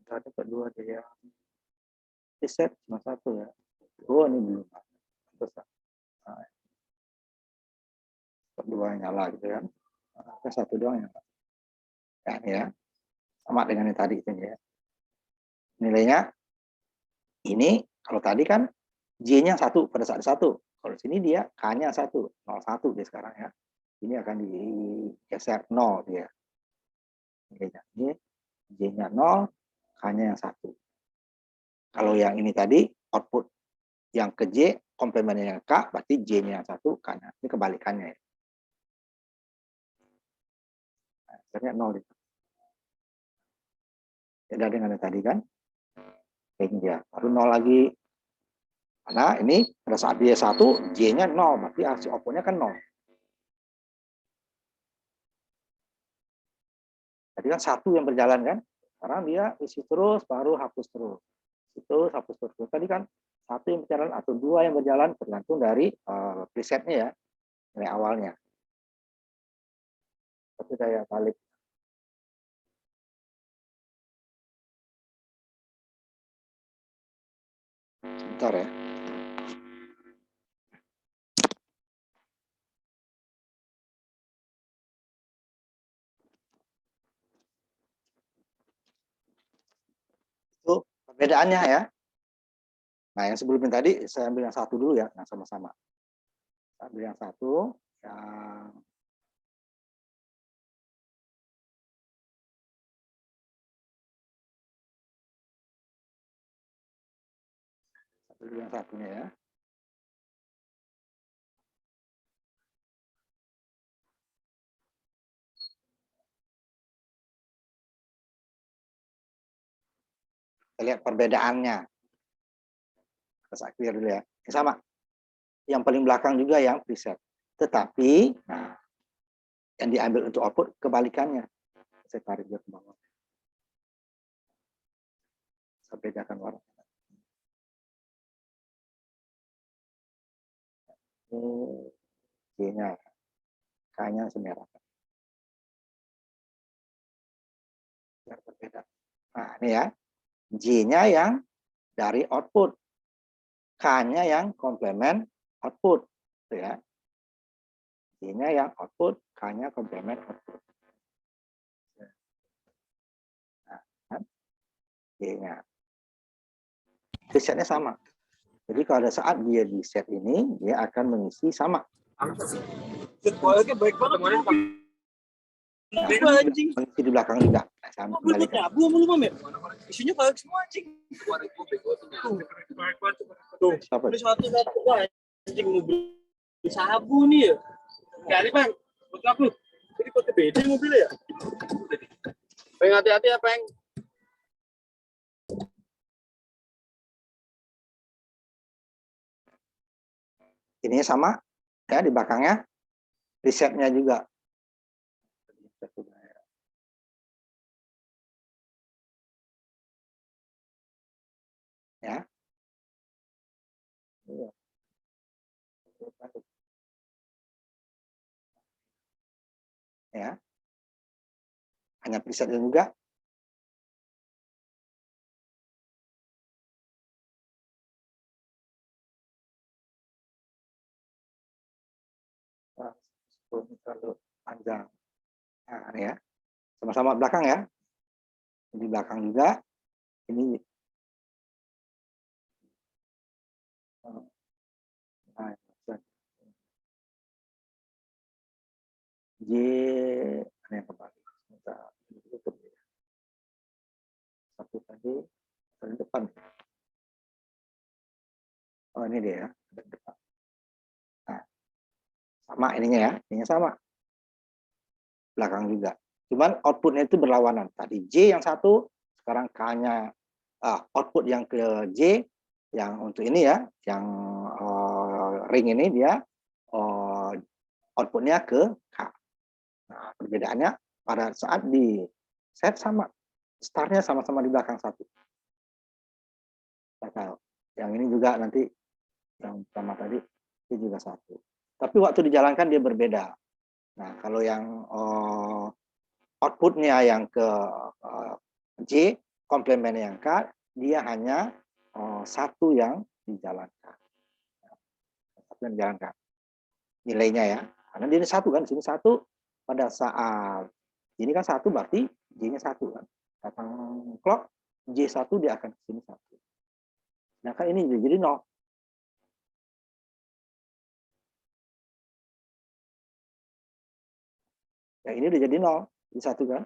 Tadi kedua dia preset cuma 1 ya. Oh ini belum. Terus kedua nyala gitu kan. Nah, 1 doang ya. Ya, ini ya. Sama dengan yang tadi itu ya. Nilainya ini kalau tadi kan J-nya 1 pada saat 1. Kalau sini dia K-nya 1, 0,1 dia sekarang ya. Ini akan digeser 0 dia. Ini J-nya 0, K-nya yang 1. Kalau yang ini tadi output yang ke J, komplemennya yang K, berarti J-nya yang 1, K-nya. Ini kebalikannya ya. Nah, akhirnya 0 itu. Beda dengan yang tadi kan. Ring dia. Baru 0 lagi. Karena ini pada saat dia 1, J-nya 0. Berarti hasil outputnya kan 0. Jadi kan 1 yang berjalan kan. Sekarang dia isi terus, baru hapus terus. Itu hapus terus. Tadi kan 1 yang berjalan atau 2 yang berjalan tergantung dari presetnya ya. Nilai awalnya. Tapi daya balik. Sebentar ya. Itu perbedaannya ya. Nah, yang sebelumnya tadi saya ambil yang 1 dulu ya, yang sama-sama. Saya ambil yang 1, yang satunya ya. Kita lihat perbedaannya. Saya clear dulu ya. Yang sama. Yang paling belakang juga yang preset. Tetapi, nah, yang diambil untuk output kebalikannya. Saya tarik dia ke bawah. Saya bedakan warna. Ini J-nya, K-nya semerah. Biar berbeda. Nah, ini ya. J-nya yang dari output. K-nya yang komplement output. Gitu ya. J-nya yang output, K-nya komplement output. Nah, kan? J-nya. Presetnya sama. Jadi pada saat dia di set ini, dia akan mengisi sama. Nah, mengisi di belakang juga. Nah, sama kembalikan. Isinya banyak semua anjing. Tuh, ini satu anjing mobil sabu nih ya. Kali bang, buat aku. Ini kok beda mobilnya ya? Peng hati-hati ya peng. Ini sama ya di belakangnya. Resetnya juga. Ya. Ya. Hanya presetnya juga. Terlalu panjang. Nah, ini ya. Sama-sama belakang ya. Di belakang juga. Ini. Nah, J ada yang kembali. Kita tutup ya. Satu tadi di depan. Oh ini dia ya, depan. Nah, sama ininya ya, ininya sama. Belakang juga. Cuman outputnya itu berlawanan. Tadi J yang 1, sekarang K-nya output yang ke J, yang untuk ini ya, yang ring ini dia outputnya ke K. Nah, perbedaannya pada saat di set sama, startnya sama-sama di belakang 1. Yang ini juga nanti, yang pertama tadi, itu juga 1. Tapi waktu dijalankan dia berbeda. Nah, kalau yang outputnya yang ke J, komplemennya yang K, dia hanya 1 yang dijalankan. Satu yang dijalankan. Nilainya ya. Karena dia 1 kan, di sini 1 pada saat ini kan 1 berarti J-nya 1 kan. Datang clock J1 dia akan ke sini 1. Sedangkan ini jadi 0. Ya, ini udah jadi 0, di 1 kan.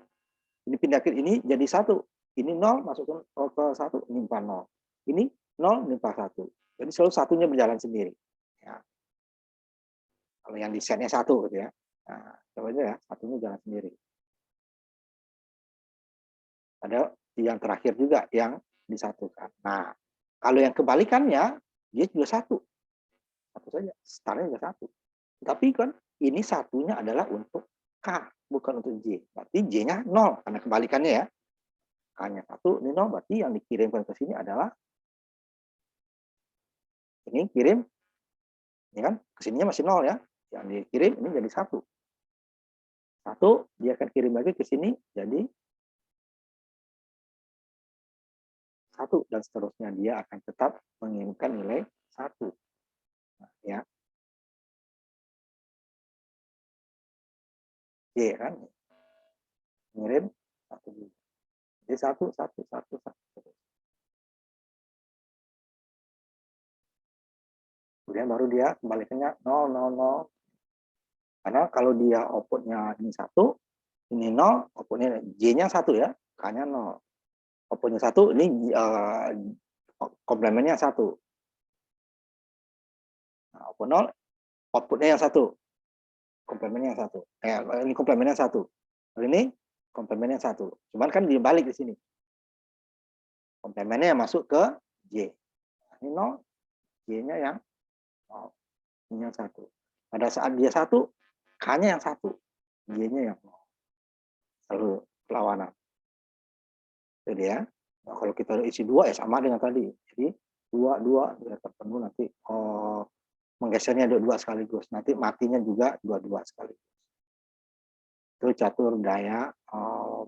Ini pindahin ini jadi 1. Ini 0 masukkan ke 1, nimpa 0. Ini 0 nimpa 1. Jadi selalu satunya berjalan sendiri. Ya. Kalau yang di setnya 1 gitu ya. Nah, coba aja ya, satunya jalan sendiri. Ada yang terakhir juga yang disatukan. Nah, kalau yang kebalikannya, dia juga 1. Satu saja, startnya juga 1. Tapi kan ini satunya adalah untuk K, bukan untuk J. Berarti J-nya 0, karena kebalikannya ya. K-nya 1, ini 0, berarti yang dikirimkan ke sini adalah ini kirim, ini kan kesininya masih 0 ya. Yang dikirim ini jadi 1. 1, dia akan kirim lagi ke sini, jadi 1, dan seterusnya. Dia akan tetap mengirimkan nilai 1. Nah, ya. Y kan, ngirim 1. Jadi 1, 1, 1, 1. Kemudian baru dia kembalikannya 0, 0, 0. Karena kalau dia outputnya ini 1, ini 0, outputnya J-nya 1 ya, K-nya 0. Outputnya 1, ini komplemennya 1. Nah, output 0, outputnya yang 1. Komplemennya yang 1. Ini komplemennya 1. Ini komplemennya 1. Cuman kan dibalik di sini. Komplemennya yang masuk ke J. Ini 0, J-nya yang 0. Ini yang 1. Pada saat dia 1, K-nya yang 1. J-nya yang 0. Selalu perlawanan. Itu dia. Nah, kalau kita isi 2 ya sama dengan tadi. Jadi 2 dia terpenuh nanti menggesernya 2 sekaligus. Nanti matinya juga 2 sekaligus. Itu catur daya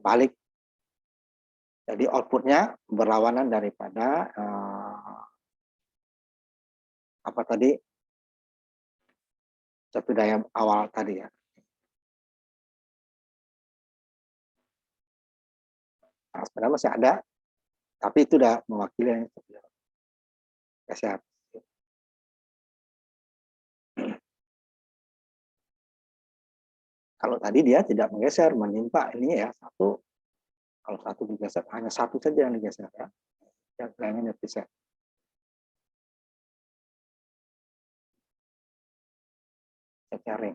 balik. Jadi outputnya berlawanan daripada apa tadi, catur daya awal tadi ya. Nah, sebenarnya masih ada, tapi itu udah mewakili yang geser. Kalau tadi dia tidak menggeser, menimpa ini ya 1. Kalau 1 digeser, hanya 1 saja yang digeser ya. Yang lainnya digeser. Sharing.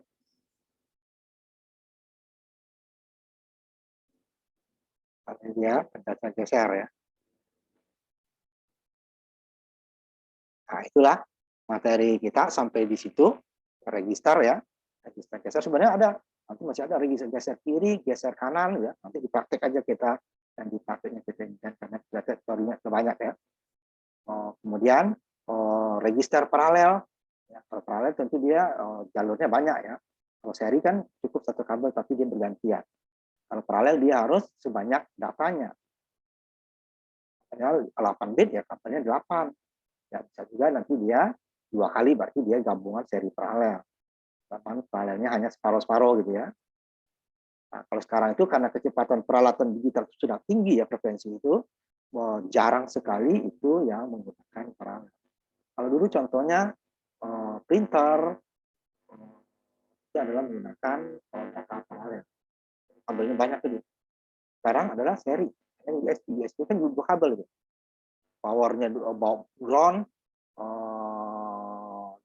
Tapi dia pencacat geser ya. Nah, itulah materi kita sampai di situ. Register ya. Register geser sebenarnya ada. Nanti masih ada register geser kiri, geser kanan ya. Nanti dipraktek aja kita, dan diprakteknya kita inginkan karena kita teorinya banyak ya. Kemudian register paralel. Ya, kalau paralel tentu dia jalurnya banyak ya. Kalau seri kan cukup 1 kabel tapi dia bergantian. Kalau paralel dia harus sebanyak datanya. Misalnya 8 bit ya kabelnya 8. Ya, bisa juga nanti dia 2 kali, berarti dia gabungan seri paralel. Paralelnya hanya separuh-separuh gitu ya. Nah, kalau sekarang itu karena kecepatan peralatan digital sudah tinggi ya, frekuensi itu jarang sekali itu yang menggunakan paralel. Kalau dulu contohnya printer itu adalah menggunakan data paralel. Kabelnya banyak itu. Sekarang adalah seri. USB itu kan 2 kabel gitu. Powernya ground,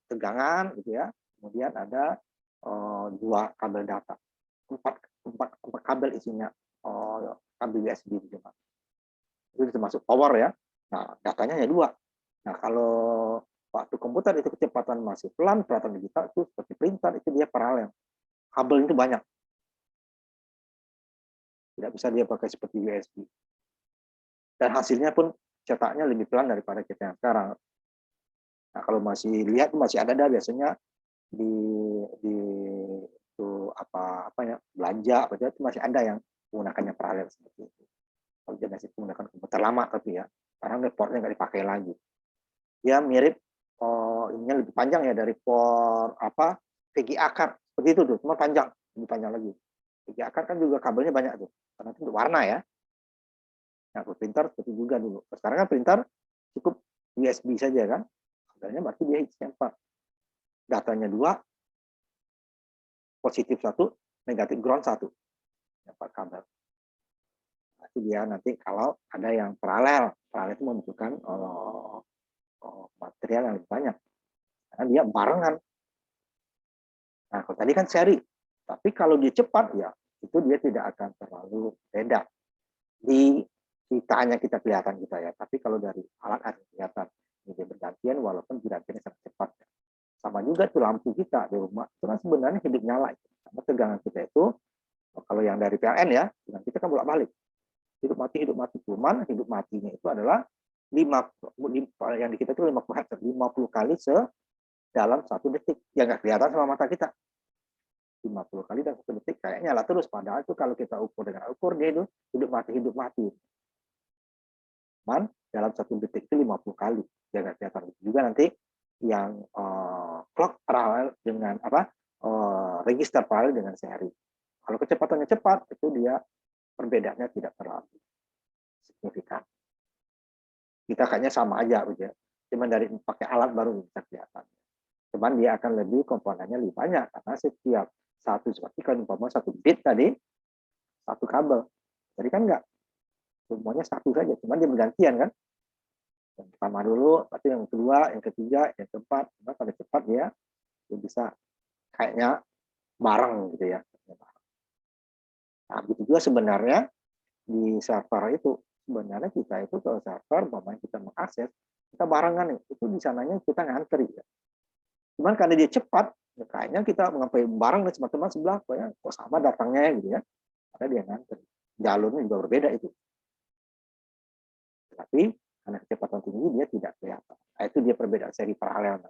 tegangan gitu ya. Kemudian ada 2 kabel data. 4 kabel isinya kabel USB gitu. Itu termasuk power ya. Nah, datanya hanya 2. Nah, kalau waktu komputer itu kecepatan masih pelan, peralatan digital itu seperti printer itu dia paralel. Kabel itu banyak. Tidak bisa dia pakai seperti USB. Dan hasilnya pun cetaknya lebih pelan daripada kita yang sekarang. Nah, kalau masih lihat masih ada biasanya di itu apa ya belanja itu masih ada yang menggunakannya paralel seperti itu. Kalau dia masih menggunakan komputer lama tapi ya, sekarang portnya nggak dipakai lagi. Dia mirip ininya lebih panjang ya dari port VGA card seperti itu tuh, cuma panjang, lebih panjang lagi. VGA card kan juga kabelnya banyak tuh, karena itu untuk warna ya. Nah, printer seperti juga dulu. Sekarang kan printer cukup USB saja kan, sebenarnya berarti dia HTML4. Datanya 2, positif 1, negatif ground 1. Dapat kabel. Berarti dia nanti kalau ada yang paralel itu membutuhkan material yang lebih banyak. Karena dia barengan. Nah, kalau tadi kan seri. Tapi kalau dia cepat, ya itu dia tidak akan terlalu beda. Di kita hanya kita kelihatan kita ya. Tapi kalau dari alat kelihatan ini dia bergantian walaupun bergantiannya sangat cepat. Sama juga tuh lampu kita di rumah itu kan sebenarnya hidup nyala. Karena tegangan kita itu kalau yang dari PLN ya, tegangan kita kan bolak-balik. Hidup mati. Cuman hidup matinya itu adalah 5 yang di kita itu 50 Hz, 50 kali dalam 1 detik. Yang nggak kelihatan sama mata kita. 50 kali dalam 1 detik kayak nyala terus. Padahal itu kalau kita ukur dengan ukur dia itu hidup mati. Cuman dalam 1 detik itu 50 kali. Dia nggak kelihatan. Juga nanti yang clock paralel dengan register paralel dengan seri. Kalau kecepatannya cepat, itu dia perbedaannya tidak terlalu signifikan. Kita kayaknya sama aja, ya. Cuman dari pakai alat baru bisa kelihatan. Cuman dia akan lebih komponennya lebih banyak karena setiap satu seperti kalau umpama 1 bit tadi 1 kabel. Jadi kan enggak semuanya 1 saja, cuman dia bergantian kan. Yang pertama dulu, pasti yang kedua, yang ketiga, yang keempat. Nah, pada cepat dia bisa kayaknya bareng gitu ya. Nah, begitu juga sebenarnya di server itu. Sebenarnya kita itu kalau server, umpamanya kita mengakses, kita barengan nih. Itu di sananya kita ngantri. Ya. Cuman karena dia cepat, ya kayaknya kita mengampai bareng dengan teman-teman sebelah, kok sama datangnya gitu ya. Karena dia ngantri. Jalurnya juga berbeda itu. Tapi karena kecepatan tinggi dia tidak kelihatan. Nah, itu dia perbedaan seri paralel.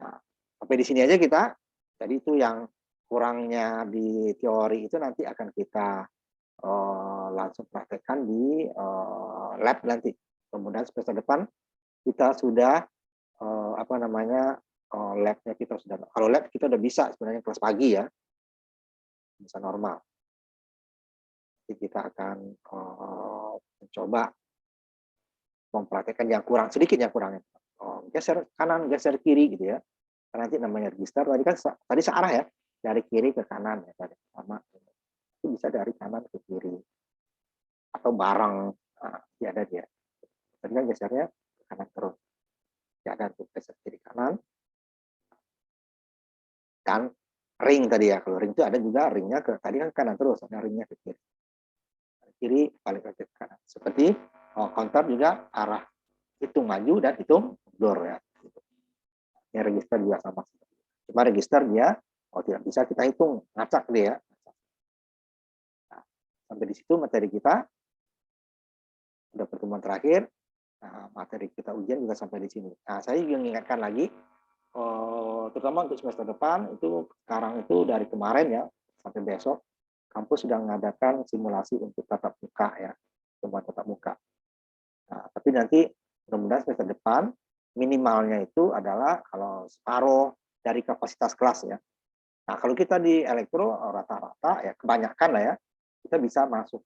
Nah, sampai di sini aja kita. Jadi itu yang kurangnya di teori itu nanti akan kita langsung praktekkan di lab nanti. Kemudian semester depan kita sudah labnya kita sudah. Kalau lab kita udah bisa sebenarnya kelas pagi ya, bisa normal. Jadi kita akan mencoba mempraktekkan yang kurang sedikit yang kurangnya. Geser kanan, geser kiri gitu ya. Karena nanti namanya register tadi searah ya, dari kiri ke kanan ya tadi sama. Itu bisa dari kanan ke kiri atau bareng. Nah, ada dia. Tadi kan gesernya ke kanan terus. Ya ada tuh geser kiri kanan. Dan ring tadi ya. Kalau ring itu ada juga ringnya ke tadi kan kanan terus, ada ringnya ke kiri. Kiri balik ke kanan. Seperti counter juga arah hitung maju dan hitung mundur ya. Yang register juga sama. Cuma register dia tidak bisa kita hitung, ngacak dia. Nah, sampai di situ materi kita sudah pertemuan terakhir. Nah, materi kita ujian juga sampai di sini. Nah, saya juga mengingatkan lagi, terutama untuk semester depan itu sekarang itu dari kemarin ya sampai besok kampus sudah mengadakan simulasi untuk tatap muka ya, semua tatap muka. Nah, tapi nanti mudah-mudahan semester depan minimalnya itu adalah kalau separuh dari kapasitas kelas ya. Nah, kalau kita di elektro rata-rata ya kebanyakan lah ya kita bisa masuk.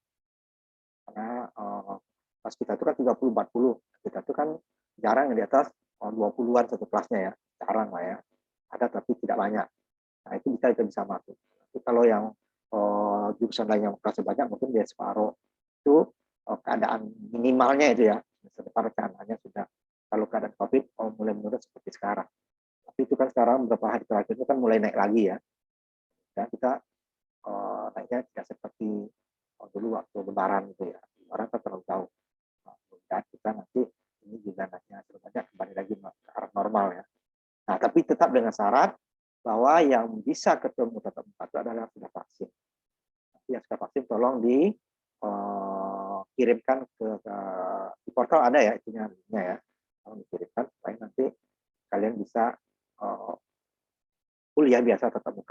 Karena kelas kita itu kan 30-40. Kita itu kan jarang yang di atas 20-an satu kelasnya ya. Jarang lah ya. Ada tapi tidak banyak. Nah, itu kita bisa masuk. Tapi kalau yang jurusan lain yang kelasnya banyak mungkin dia separuh. Itu keadaan minimalnya itu ya. Misalnya rencananya sudah kalau keadaan COVID mulai menurun seperti sekarang. Tapi itu kan sekarang beberapa hari terakhir itu kan mulai naik lagi ya. Dan kita naiknya tidak seperti dulu waktu lebaran gitu ya. Orang kan terlalu jauh. Dan kita nanti ini juga naiknya sebenarnya kembali lagi ke arah normal ya. Nah, tapi tetap dengan syarat bahwa yang bisa ketemu tatap muka itu adalah yang sudah vaksin. Yang sudah vaksin tolong dikirimkan di portal ada ya itunya ya, tolong dikirimkan supaya nanti kalian bisa kuliah biasa tetap muka.